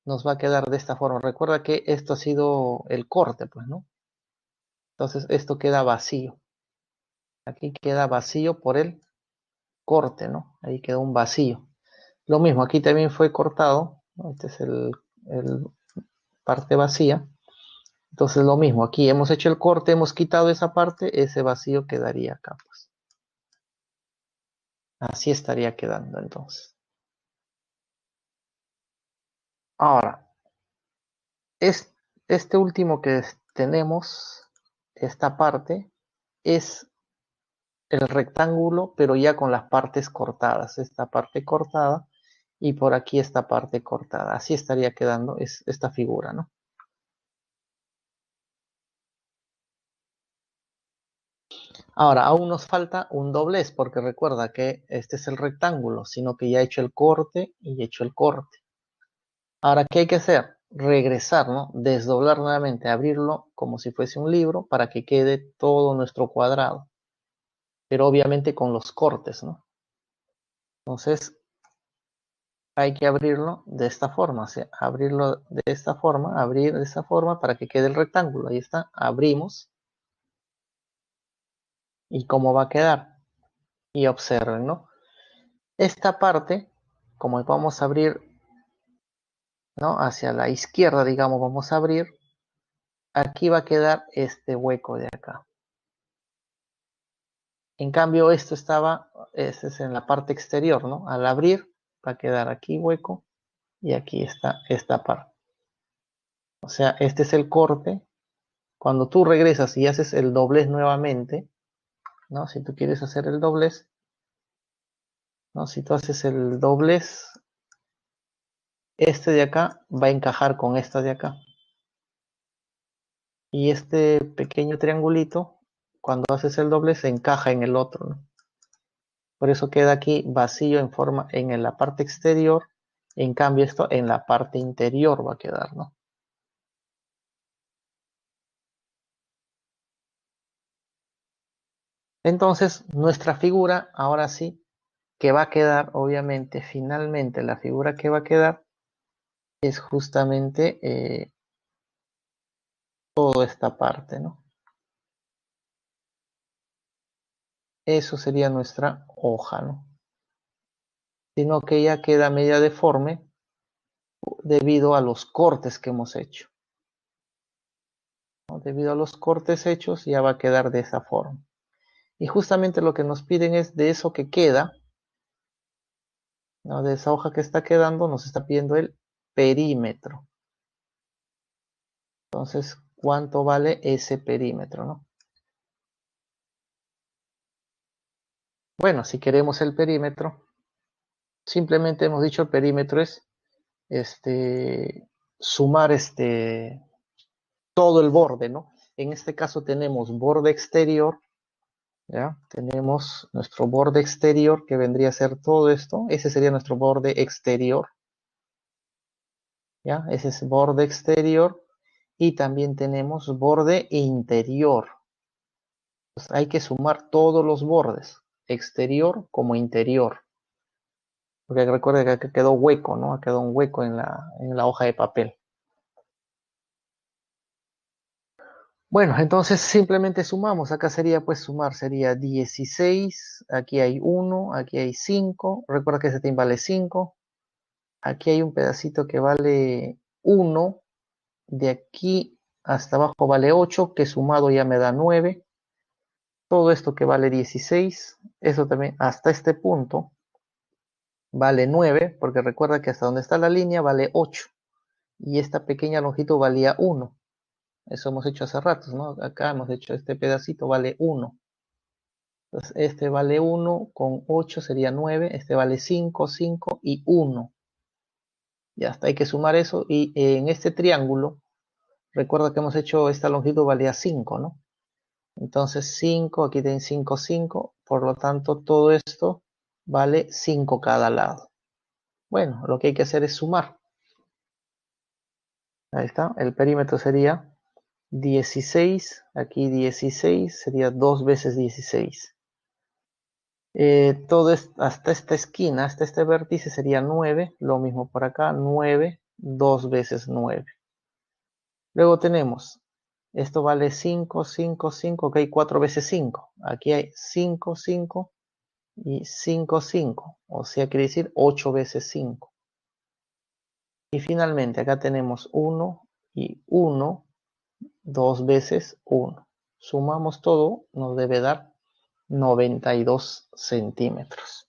Nos va a quedar de esta forma. Recuerda que esto ha sido el corte, pues, ¿no? Entonces esto queda vacío. Aquí queda vacío por el corte, ¿no? Ahí quedó un vacío. Lo mismo, aquí también fue cortado, ¿no? Este es el parte vacía. Entonces lo mismo, aquí hemos hecho el corte, hemos quitado esa parte, ese vacío quedaría acá, pues. Así estaría quedando entonces. Ahora, este último que tenemos, esta parte, es el rectángulo, pero ya con las partes cortadas. Esta parte cortada y por aquí esta parte cortada. Así estaría quedando esta figura, ¿no? Ahora, aún nos falta un doblez, porque recuerda que este es el rectángulo, sino que ya he hecho el corte y he hecho el corte. Ahora, ¿qué hay que hacer? Regresar, ¿no? Desdoblar nuevamente, abrirlo como si fuese un libro para que quede todo nuestro cuadrado. Pero obviamente con los cortes, ¿no? Entonces, hay que abrirlo de esta forma, o sea, abrirlo de esta forma, abrir de esta forma para que quede el rectángulo. Ahí está, abrimos. ¿Y cómo va a quedar? Y observen, ¿no? Esta parte, como vamos a abrir, ¿no? Hacia la izquierda, digamos, vamos a abrir. Aquí va a quedar este hueco de acá. En cambio, esto estaba, este es en la parte exterior, ¿no? Al abrir, va a quedar aquí hueco y aquí está esta parte. O sea, este es el corte. Cuando tú regresas y haces el doblez nuevamente, ¿no? Si tú quieres hacer el doblez, ¿no? Si tú haces el doblez, este de acá va a encajar con esta de acá. Y este pequeño triangulito, cuando haces el doblez, se encaja en el otro, ¿no? Por eso queda aquí vacío en la parte exterior. En cambio, esto en la parte interior va a quedar, ¿no? Entonces, nuestra figura, ahora sí, que va a quedar, obviamente, finalmente, la figura que va a quedar es justamente toda esta parte, ¿no? Eso sería nuestra hoja, ¿no? Sino que ya queda media deforme debido a los cortes que hemos hecho, ¿no? Debido a los cortes hechos, ya va a quedar de esa forma. Y justamente lo que nos piden es de eso que queda, ¿no? De esa hoja que está quedando, nos está pidiendo el perímetro. Entonces, ¿cuánto vale ese perímetro, no? Bueno, si queremos el perímetro, simplemente hemos dicho el perímetro es sumar todo el borde, ¿no? En este caso tenemos borde exterior, ¿ya? Tenemos nuestro borde exterior que vendría a ser todo esto. Ese sería nuestro borde exterior, ¿ya? Ese es borde exterior. Y también tenemos borde interior. Pues hay que sumar todos los bordes, exterior como interior. Porque recuerda que acá quedó hueco, ¿no? Quedó un hueco en la hoja de papel. Bueno, entonces simplemente sumamos. Acá sería pues sumar, sería 16. Aquí hay 1, aquí hay 5. Recuerda que este team vale 5. Aquí hay un pedacito que vale 1. De aquí hasta abajo vale 8, que sumado ya me da 9. Todo esto que vale 16. Eso también hasta este punto vale 9, porque recuerda que hasta donde está la línea vale 8. Y esta pequeña longitud valía 1. Eso hemos hecho hace ratos, ¿no? Acá hemos hecho este pedacito vale 1. Entonces, este vale 1 con 8 sería 9. Este vale 5, 5 y 1. Ya está, hay que sumar eso. Y en este triángulo, recuerda que hemos hecho esta longitud valía 5, ¿no? Entonces 5, aquí tienen 5, 5. Por lo tanto, todo esto vale 5 cada lado. Bueno, lo que hay que hacer es sumar. Ahí está. El perímetro sería 16. Aquí 16 sería 2 veces 16. Todo hasta esta esquina, hasta este vértice sería 9. Lo mismo por acá, 9, 2 veces 9. Luego tenemos, esto vale 5, 5, 5, ok, 4 veces 5. Aquí hay 5, 5 y 5, 5. O sea, quiere decir 8 veces 5. Y finalmente acá tenemos 1 y 1, 2 veces 1. Sumamos todo, nos debe dar 92 centímetros.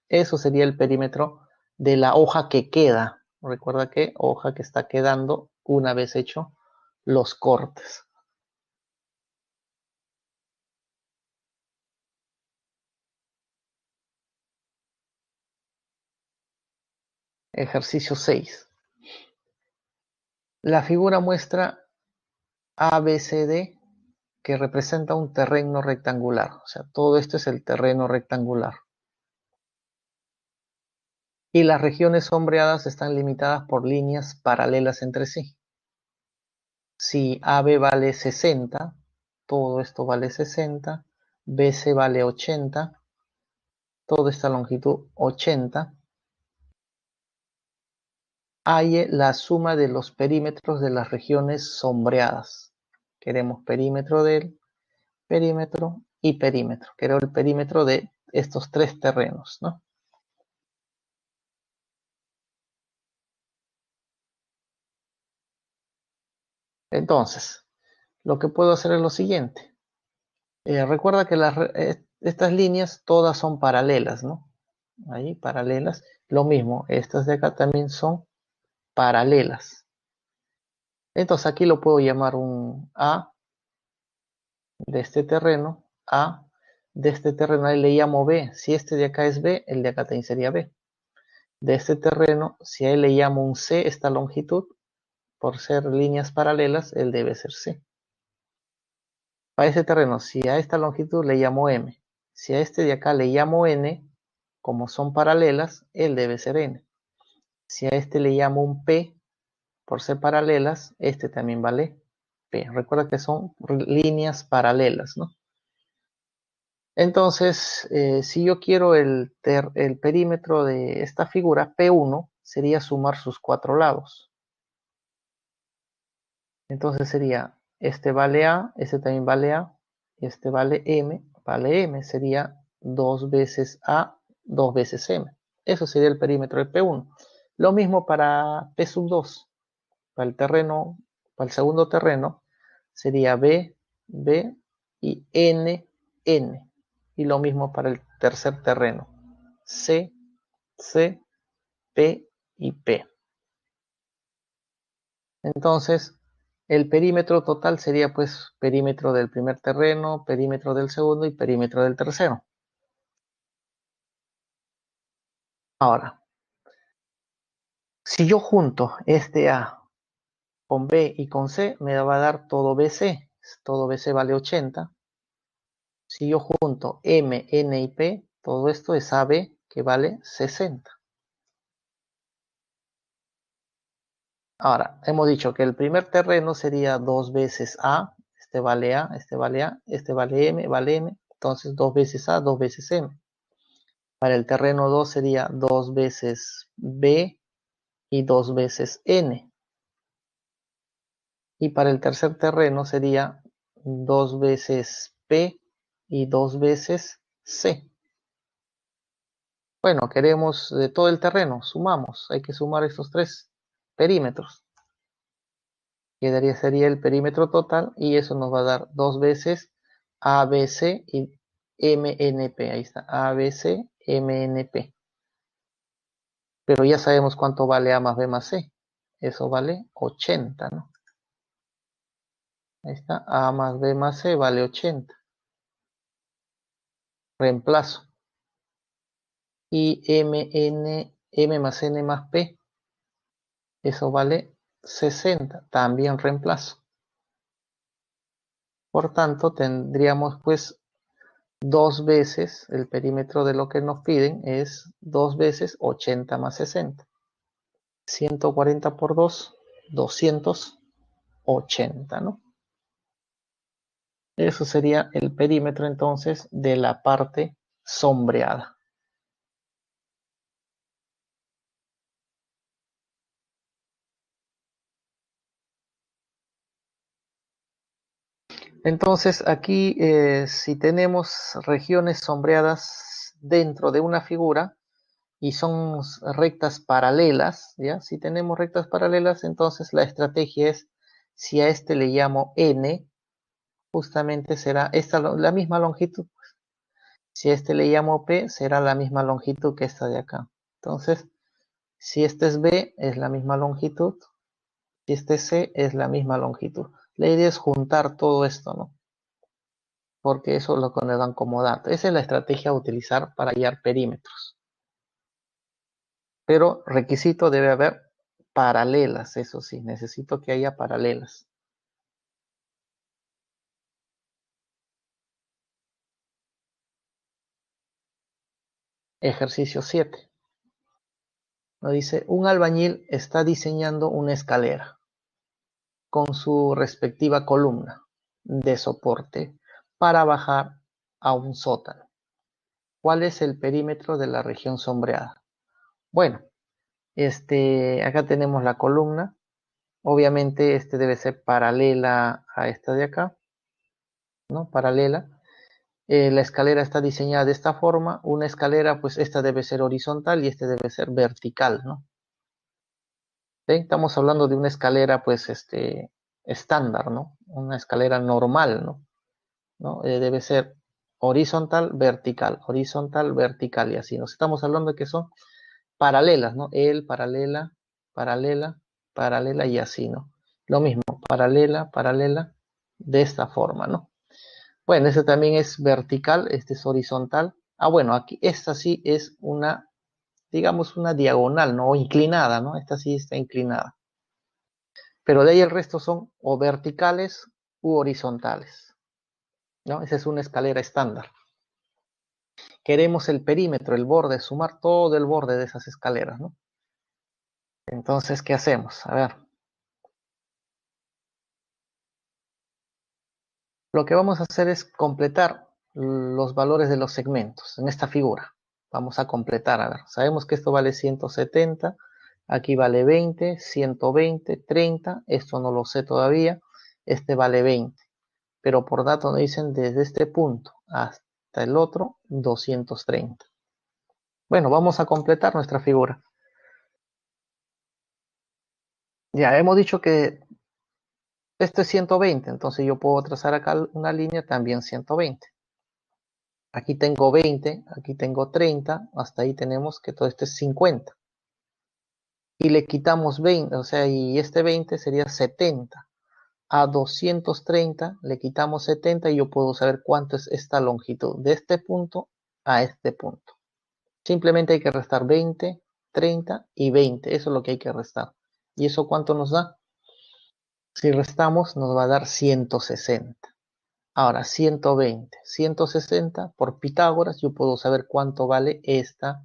Eso sería el perímetro de la hoja que queda. Recuerda que hoja que está quedando una vez hecho los cortes. Ejercicio 6. La figura muestra ABCD que representa un terreno rectangular. O sea, todo esto es el terreno rectangular. Y las regiones sombreadas están limitadas por líneas paralelas entre sí. Si AB vale 60, todo esto vale 60, BC vale 80, toda esta longitud 80, halle la suma de los perímetros de las regiones sombreadas. Queremos perímetro del perímetro y perímetro. Quiero el perímetro de estos tres terrenos, ¿no? Entonces, lo que puedo hacer es lo siguiente. Recuerda que estas líneas todas son paralelas, ¿no? Ahí, paralelas. Lo mismo, estas de acá también son paralelas. Entonces aquí lo puedo llamar un A de este terreno, A de este terreno, ahí le llamo B. Si este de acá es B, el de acá también sería B. De este terreno, si a él le llamo un C, esta longitud, por ser líneas paralelas, él debe ser C. A este terreno, si a esta longitud le llamo M, si a este de acá le llamo N, como son paralelas, él debe ser N. Si a este le llamo un P, por ser paralelas, este también vale P. Recuerda que son líneas paralelas, ¿no? Entonces, si yo quiero el perímetro de esta figura, P1 sería sumar sus cuatro lados. Entonces sería, este vale A, este también vale A, este vale M, sería 2 veces A, 2 veces M. Eso sería el perímetro de P1. Lo mismo para P sub 2. Para el terreno, para el segundo terreno, sería B, B y N, N. Y lo mismo para el tercer terreno. C, C, P y P. Entonces, el perímetro total sería pues perímetro del primer terreno, perímetro del segundo y perímetro del tercero. Ahora, si yo junto este A con B y con C, me va a dar todo BC. Todo BC vale 80. Si yo junto M, N y P, todo esto es AB, que vale 60. Ahora, hemos dicho que el primer terreno sería 2 veces A, este vale A, este vale A, este vale M, entonces 2 veces A, 2 veces M. Para el terreno 2 sería 2 veces B y 2 veces N. Y para el tercer terreno sería 2 veces P y 2 veces C. Bueno, queremos de todo el terreno, sumamos, hay que sumar estos tres perímetros. Sería el perímetro total y eso nos va a dar 2 veces ABC y MNP. Ahí está, ABC, MNP. Pero ya sabemos cuánto vale A más B más C. Eso vale 80, ¿no? Ahí está, A más B más C vale 80. Reemplazo. Y M más N más P, eso vale 60. También reemplazo. Por tanto, tendríamos pues 2 veces el perímetro de lo que nos piden es 2 veces 80 más 60. 140 por 2, 280, ¿no? Eso sería el perímetro entonces de la parte sombreada. Entonces aquí si tenemos regiones sombreadas dentro de una figura y son rectas paralelas, ¿ya? Si tenemos rectas paralelas, entonces la estrategia es, si a este le llamo N, justamente será esta la misma longitud. Si a este le llamo P, será la misma longitud que esta de acá. Entonces, si este es B, es la misma longitud. Si este es C, es la misma longitud. La idea es juntar todo esto, ¿no? Porque eso es lo que nos dan como dato. Esa es la estrategia a utilizar para hallar perímetros. Pero requisito debe haber paralelas, eso sí, necesito que haya paralelas. Ejercicio 7. Nos dice, un albañil está diseñando una escalera con su respectiva columna de soporte para bajar a un sótano. ¿Cuál es el perímetro de la región sombreada? Bueno, acá tenemos la columna. Obviamente debe ser paralela a esta de acá, ¿no? Paralela. La escalera está diseñada de esta forma. Una escalera, pues esta debe ser horizontal y debe ser vertical, ¿no? ¿Sí? Estamos hablando de una escalera, pues, estándar, ¿no? Una escalera normal, ¿no? ¿No? Debe ser horizontal, vertical y así. Nos estamos hablando de que son paralelas, ¿no? Paralela, paralela, paralela y así, ¿no? Lo mismo, paralela, paralela, de esta forma, ¿no? Bueno, este también es vertical, este es horizontal. Ah, bueno, aquí esta sí es una, digamos, una diagonal, ¿no? O inclinada, ¿no? Esta sí está inclinada. Pero de ahí el resto son o verticales u horizontales, ¿no? Esa es una escalera estándar. Queremos el perímetro, el borde, sumar todo el borde de esas escaleras, ¿no? Entonces, ¿qué hacemos? A ver. Lo que vamos a hacer es completar los valores de los segmentos en esta figura. Vamos a completar, a ver. Sabemos que esto vale 170, aquí vale 20, 120, 30, esto no lo sé todavía, este vale 20. Pero por dato nos dicen desde este punto hasta el otro 230. Bueno, vamos a completar nuestra figura. Ya hemos dicho que esto es 120, entonces yo puedo trazar acá una línea también 120. Aquí tengo 20, aquí tengo 30, hasta ahí tenemos que todo esto es 50. Y le quitamos 20, o sea, y este 20 sería 70. A 230 le quitamos 70 y yo puedo saber cuánto es esta longitud, de este punto a este punto. Simplemente hay que restar 20, 30 y 20, eso es lo que hay que restar. ¿Y eso cuánto nos da? Si restamos nos va a dar 160. Ahora 120, 160 por Pitágoras, yo puedo saber cuánto vale esta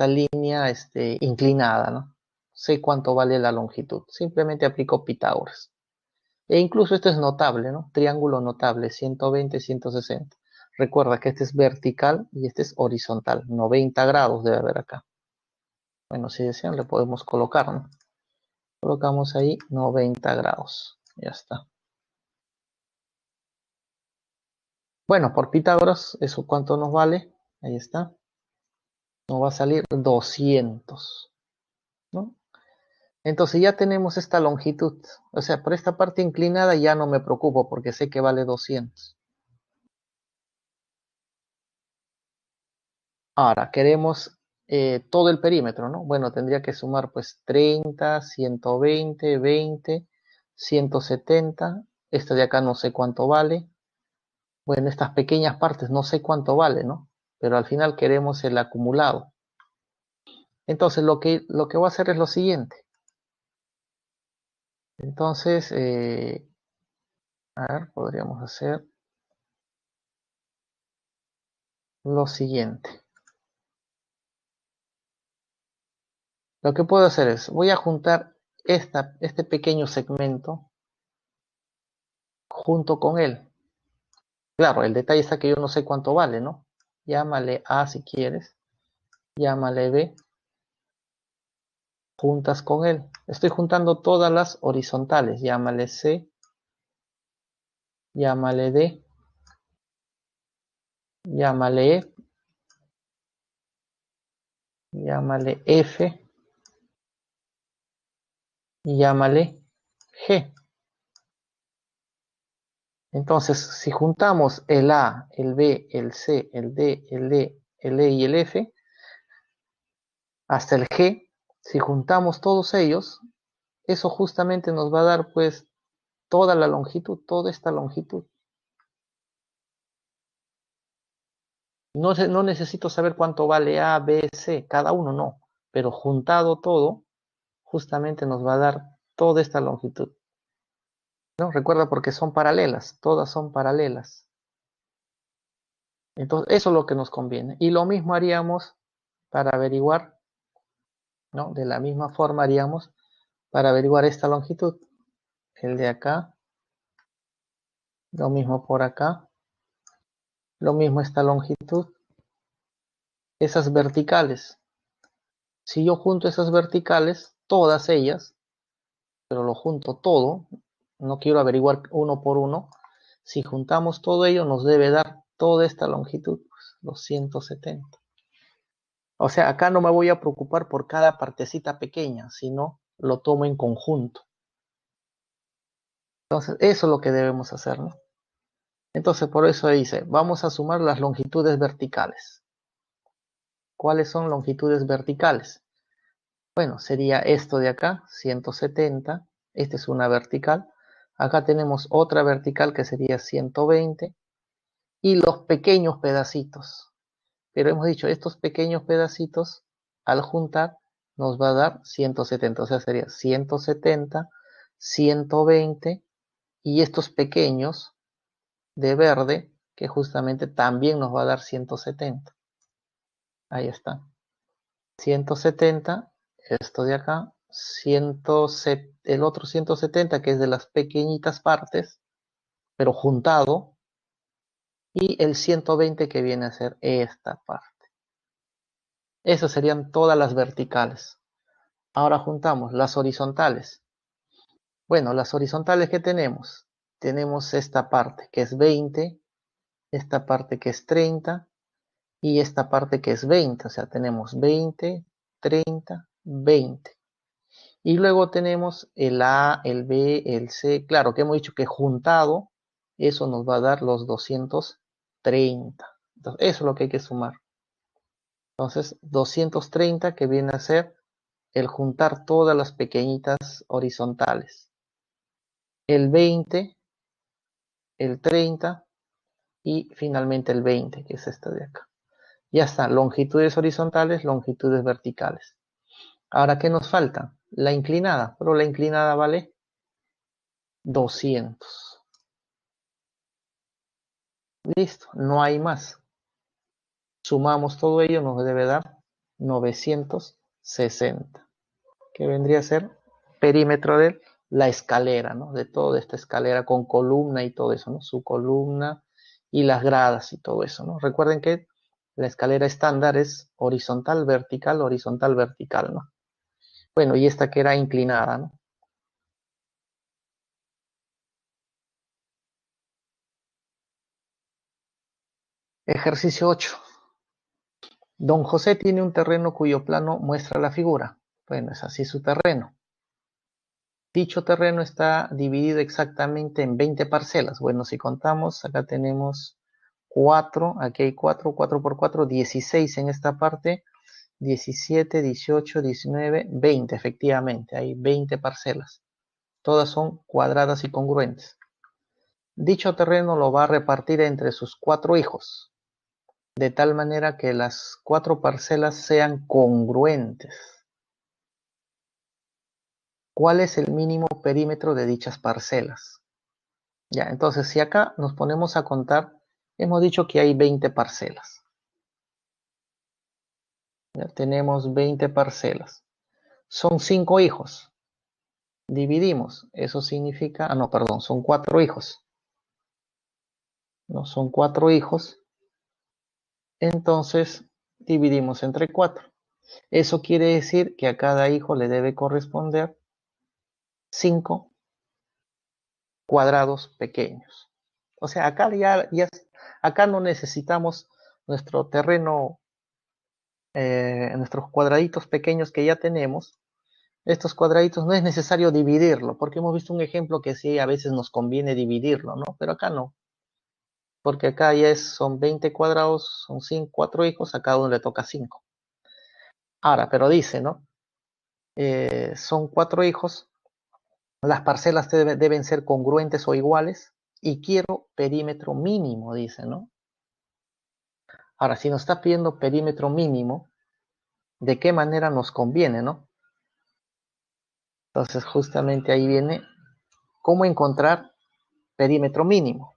línea inclinada, ¿no? Sé cuánto vale la longitud. Simplemente aplico Pitágoras. E incluso esto es notable, ¿no? Triángulo notable, 120, 160. Recuerda que este es vertical y este es horizontal. 90 grados debe haber acá. Bueno, si desean le podemos colocar, ¿no? Colocamos ahí 90 grados. Ya está. Bueno, por Pitágoras, ¿eso cuánto nos vale? Ahí está. Nos va a salir 200, ¿no? Entonces ya tenemos esta longitud. O sea, por esta parte inclinada ya no me preocupo porque sé que vale 200. Ahora, queremos todo el perímetro, ¿no? Bueno, tendría que sumar pues 30, 120, 20, 170. Esto de acá no sé cuánto vale. Bueno, estas pequeñas partes no sé cuánto vale, ¿no? Pero al final queremos el acumulado. Entonces lo que voy a hacer es lo siguiente. Entonces, a ver, podríamos hacer lo siguiente. Lo que puedo hacer es, voy a juntar este pequeño segmento junto con él. Claro, el detalle está que yo no sé cuánto vale, ¿no? Llámale A si quieres, llámale B, juntas con él. Estoy juntando todas las horizontales, llámale C, llámale D, llámale E, llámale F y llámale G. Entonces, si juntamos el A, el B, el C, el D, el E, el E y el F, hasta el G, si juntamos todos ellos, eso justamente nos va a dar pues toda la longitud, toda esta longitud. No necesito saber cuánto vale A, B, C, cada uno no, pero juntado todo, justamente nos va a dar toda esta longitud. ¿No? Recuerda porque son paralelas, todas son paralelas. Entonces, eso es lo que nos conviene. Y lo mismo haríamos para averiguar, ¿no? De la misma forma haríamos para averiguar esta longitud. El de acá, lo mismo por acá, lo mismo esta longitud, esas verticales. Si yo junto esas verticales, todas ellas, pero lo junto todo, no quiero averiguar uno por uno, si juntamos todo ello nos debe dar toda esta longitud, pues, los 170. O sea, acá no me voy a preocupar por cada partecita pequeña, sino lo tomo en conjunto. Entonces, eso es lo que debemos hacer, ¿no? Entonces, por eso dice, vamos a sumar las longitudes verticales. ¿Cuáles son longitudes verticales? Bueno, sería esto de acá, 170. Esta es una vertical. Acá tenemos otra vertical que sería 120. Y los pequeños pedacitos. Pero hemos dicho, estos pequeños pedacitos, al juntar, nos va a dar 170. O sea, sería 170, 120 y estos pequeños de verde, que justamente también nos va a dar 170. Ahí está. 170, esto de acá, el otro 170 que es de las pequeñitas partes, pero juntado, y el 120 que viene a ser esta parte. Esas serían todas las verticales. Ahora juntamos las horizontales. Bueno, las horizontales que tenemos, tenemos esta parte que es 20, esta parte que es 30 y esta parte que es 20. O sea, tenemos 20, 30, 20. Y luego tenemos el A, el B, el C. Claro que hemos dicho que juntado, eso nos va a dar los 230. Entonces, eso es lo que hay que sumar. Entonces, 230 que viene a ser el juntar todas las pequeñitas horizontales. El 20, el 30 y finalmente el 20, que es esta de acá. Ya está, longitudes horizontales, longitudes verticales. Ahora, ¿qué nos falta? La inclinada, pero la inclinada vale 200. Listo, no hay más. Sumamos todo ello, nos debe dar 960, que vendría a ser perímetro de la escalera, ¿no? De toda esta escalera con columna y todo eso, ¿no? Su columna y las gradas y todo eso, ¿no? Recuerden que la escalera estándar es horizontal, vertical, ¿no? Bueno, y esta que era inclinada, ¿no? Ejercicio 8. Don José tiene un terreno cuyo plano muestra la figura. Bueno, es así su terreno. Dicho terreno está dividido exactamente en 20 parcelas. Bueno, si contamos, acá tenemos 4, aquí hay 4, 4 por 4, 16 en esta parte, 17, 18, 19, 20, efectivamente, hay 20 parcelas. Todas son cuadradas y congruentes. Dicho terreno lo va a repartir entre sus 4 hijos, de tal manera que las 4 parcelas sean congruentes. ¿Cuál es el mínimo perímetro de dichas parcelas? Ya, entonces si acá nos ponemos a contar, hemos dicho que hay 20 parcelas. Ya tenemos 20 parcelas. Son 5 hijos. Dividimos. Eso significa, no, perdón, son 4 hijos. No, son 4 hijos. Entonces dividimos entre 4. Eso quiere decir que a cada hijo le debe corresponder 5 cuadrados pequeños. O sea, acá acá no necesitamos nuestro terreno, nuestros cuadraditos pequeños que ya tenemos. Estos cuadraditos no es necesario dividirlo, porque hemos visto un ejemplo que sí, a veces nos conviene dividirlo, ¿no? Pero acá no, porque acá ya son 20 cuadrados, son 4 hijos, a cada uno le toca 5. Ahora, pero dice, ¿no? Son 4 hijos, las parcelas deben ser congruentes o iguales, y quiero perímetro mínimo, dice, ¿no? Ahora, si nos está pidiendo perímetro mínimo, ¿de qué manera nos conviene, no? Entonces, justamente ahí viene cómo encontrar perímetro mínimo.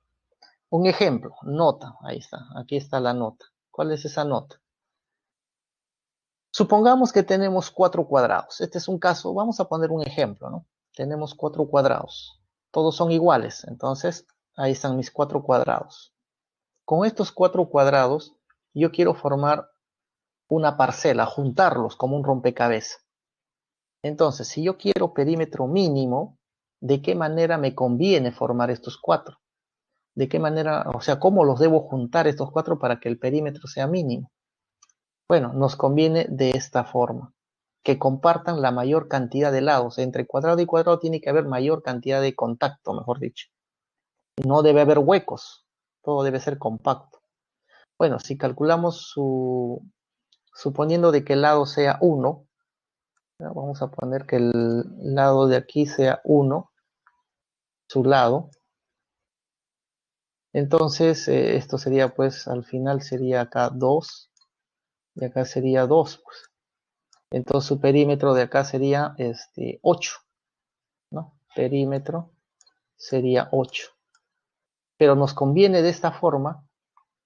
Un ejemplo, nota, ahí está, aquí está la nota. ¿Cuál es esa nota? Supongamos que tenemos 4 cuadrados. Este es un caso, vamos a poner un ejemplo, ¿no? Tenemos 4 cuadrados. Todos son iguales, entonces ahí están mis 4 cuadrados. Con estos 4 cuadrados, yo quiero formar una parcela, juntarlos como un rompecabezas. Entonces, si yo quiero perímetro mínimo, ¿de qué manera me conviene formar estos 4? ¿De qué manera, o sea, cómo los debo juntar estos 4 para que el perímetro sea mínimo? Bueno, nos conviene de esta forma, que compartan la mayor cantidad de lados. Entre cuadrado y cuadrado tiene que haber mayor cantidad de contacto, mejor dicho. No debe haber huecos, todo debe ser compacto. Bueno, si calculamos suponiendo de que el lado sea 1, vamos a poner que el lado de aquí sea 1, su lado. Entonces, esto sería pues, al final sería acá 2, y acá sería 2, pues. Entonces su perímetro de acá sería 8, ¿no? Perímetro sería 8. Pero nos conviene de esta forma,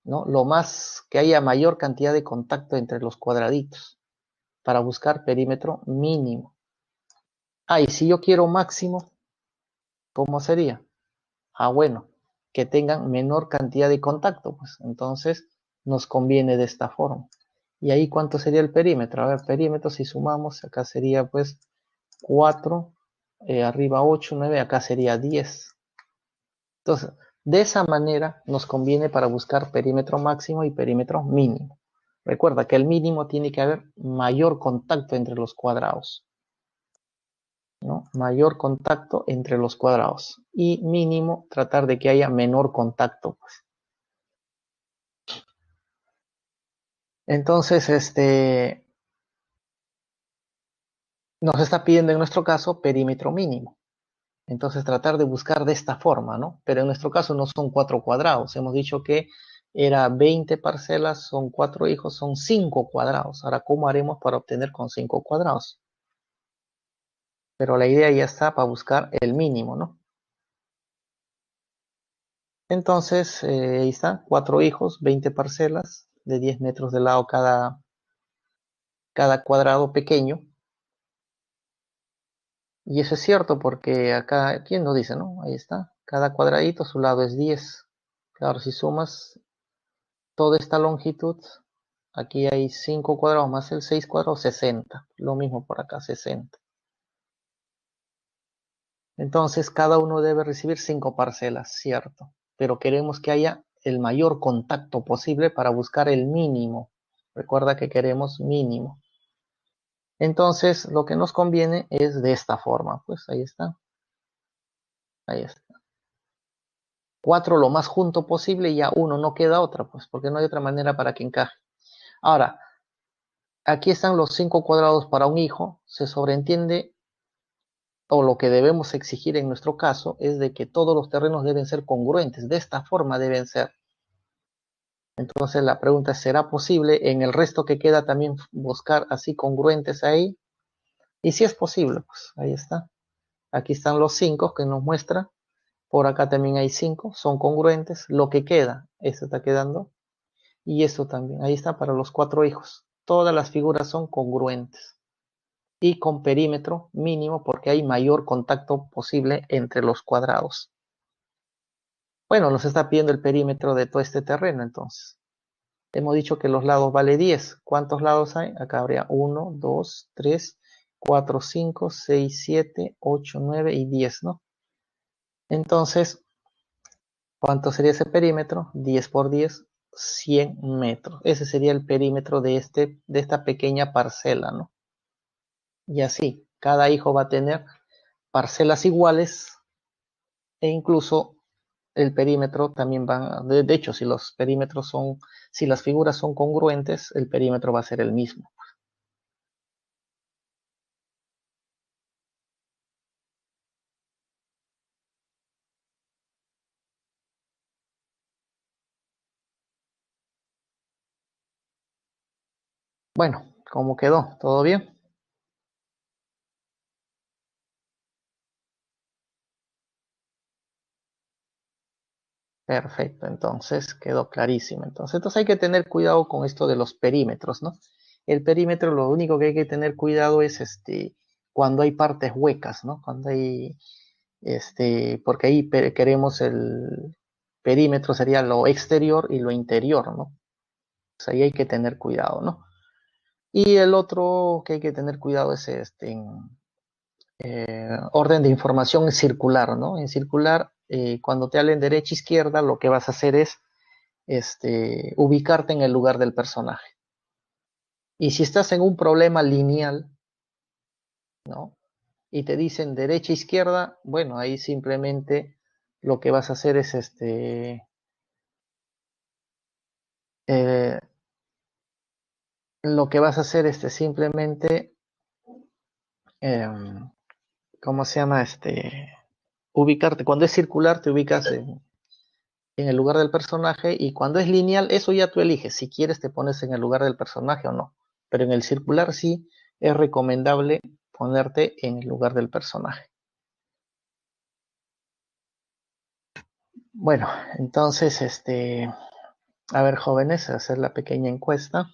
¿no? Lo más que haya mayor cantidad de contacto entre los cuadraditos para buscar perímetro mínimo. Ah, y si yo quiero máximo, ¿cómo sería? Ah, bueno, que tengan menor cantidad de contacto, pues entonces nos conviene de esta forma. Y ahí, ¿cuánto sería el perímetro? A ver, perímetro, si sumamos, acá sería pues 4, arriba 8, 9, acá sería 10. Entonces, de esa manera nos conviene para buscar perímetro máximo y perímetro mínimo. Recuerda que el mínimo tiene que haber mayor contacto entre los cuadrados, ¿no? Mayor contacto entre los cuadrados. Y mínimo, tratar de que haya menor contacto, pues. Entonces, nos está pidiendo en nuestro caso perímetro mínimo. Entonces tratar de buscar de esta forma, ¿no? Pero en nuestro caso no son 4 cuadrados. Hemos dicho que era 20 parcelas, son 4 hijos, son 5 cuadrados. Ahora, ¿cómo haremos para obtener con 5 cuadrados? Pero la idea ya está para buscar el mínimo, ¿no? Entonces, ahí está, 4 hijos, 20 parcelas, de 10 metros de lado cada cuadrado pequeño. Y eso es cierto porque acá, ¿quién nos dice, no? Ahí está, cada cuadradito su lado es 10. Claro, si sumas toda esta longitud, aquí hay 5 cuadrados más el 6 cuadrados, 60. Lo mismo por acá, 60. Entonces, cada uno debe recibir 5 parcelas, cierto. Pero queremos que haya el mayor contacto posible para buscar el mínimo. Recuerda que queremos mínimo. Entonces, lo que nos conviene es de esta forma. Pues ahí está. Ahí está. 4 lo más junto posible y ya 1 no queda otra, pues, porque no hay otra manera para que encaje. Ahora, aquí están los 5 cuadrados para un hijo. Se sobreentiende, o lo que debemos exigir en nuestro caso, es de que todos los terrenos deben ser congruentes. De esta forma deben ser. Entonces la pregunta es, ¿será posible en el resto que queda también buscar así congruentes ahí? Y si es posible, pues ahí está. Aquí están los 5 que nos muestra. Por acá también hay 5, son congruentes. Lo que queda, eso está quedando. Y eso también, ahí está para los 4 hijos. Todas las figuras son congruentes. Y con perímetro mínimo porque hay mayor contacto posible entre los cuadrados. Bueno, nos está pidiendo el perímetro de todo este terreno entonces. Hemos dicho que los lados vale 10. ¿Cuántos lados hay? Acá habría 1, 2, 3, 4, 5, 6, 7, 8, 9 y 10, ¿no? Entonces, ¿cuánto sería ese perímetro? 10 por 10, 100 metros. Ese sería el perímetro de esta pequeña parcela, ¿no? Y así, cada hijo va a tener parcelas iguales e incluso el perímetro también va, de hecho, si los perímetros son, si las figuras son congruentes, el perímetro va a ser el mismo. Bueno, ¿cómo quedó? ¿Todo bien? Perfecto, entonces quedó clarísimo. Entonces hay que tener cuidado con esto de los perímetros, ¿no? El perímetro, lo único que hay que tener cuidado es cuando hay partes huecas, ¿no? Cuando hay, porque ahí queremos el perímetro sería lo exterior y lo interior, ¿no? Pues ahí hay que tener cuidado, ¿no? Y el otro que hay que tener cuidado es orden de información circular, ¿no? En circular, cuando te hablen derecha-izquierda, lo que vas a hacer es ubicarte en el lugar del personaje. Y si estás en un problema lineal, ¿no? Y te dicen derecha-izquierda, bueno, ahí simplemente lo que vas a hacer es eh, lo que vas a hacer es simplemente, eh, ¿cómo se llama? Ubicarte. Cuando es circular, te ubicas en el lugar del personaje y cuando es lineal, eso ya tú eliges. Si quieres te pones en el lugar del personaje o no. Pero en el circular sí es recomendable ponerte en el lugar del personaje. Bueno, entonces, a ver, jóvenes, hacer la pequeña encuesta.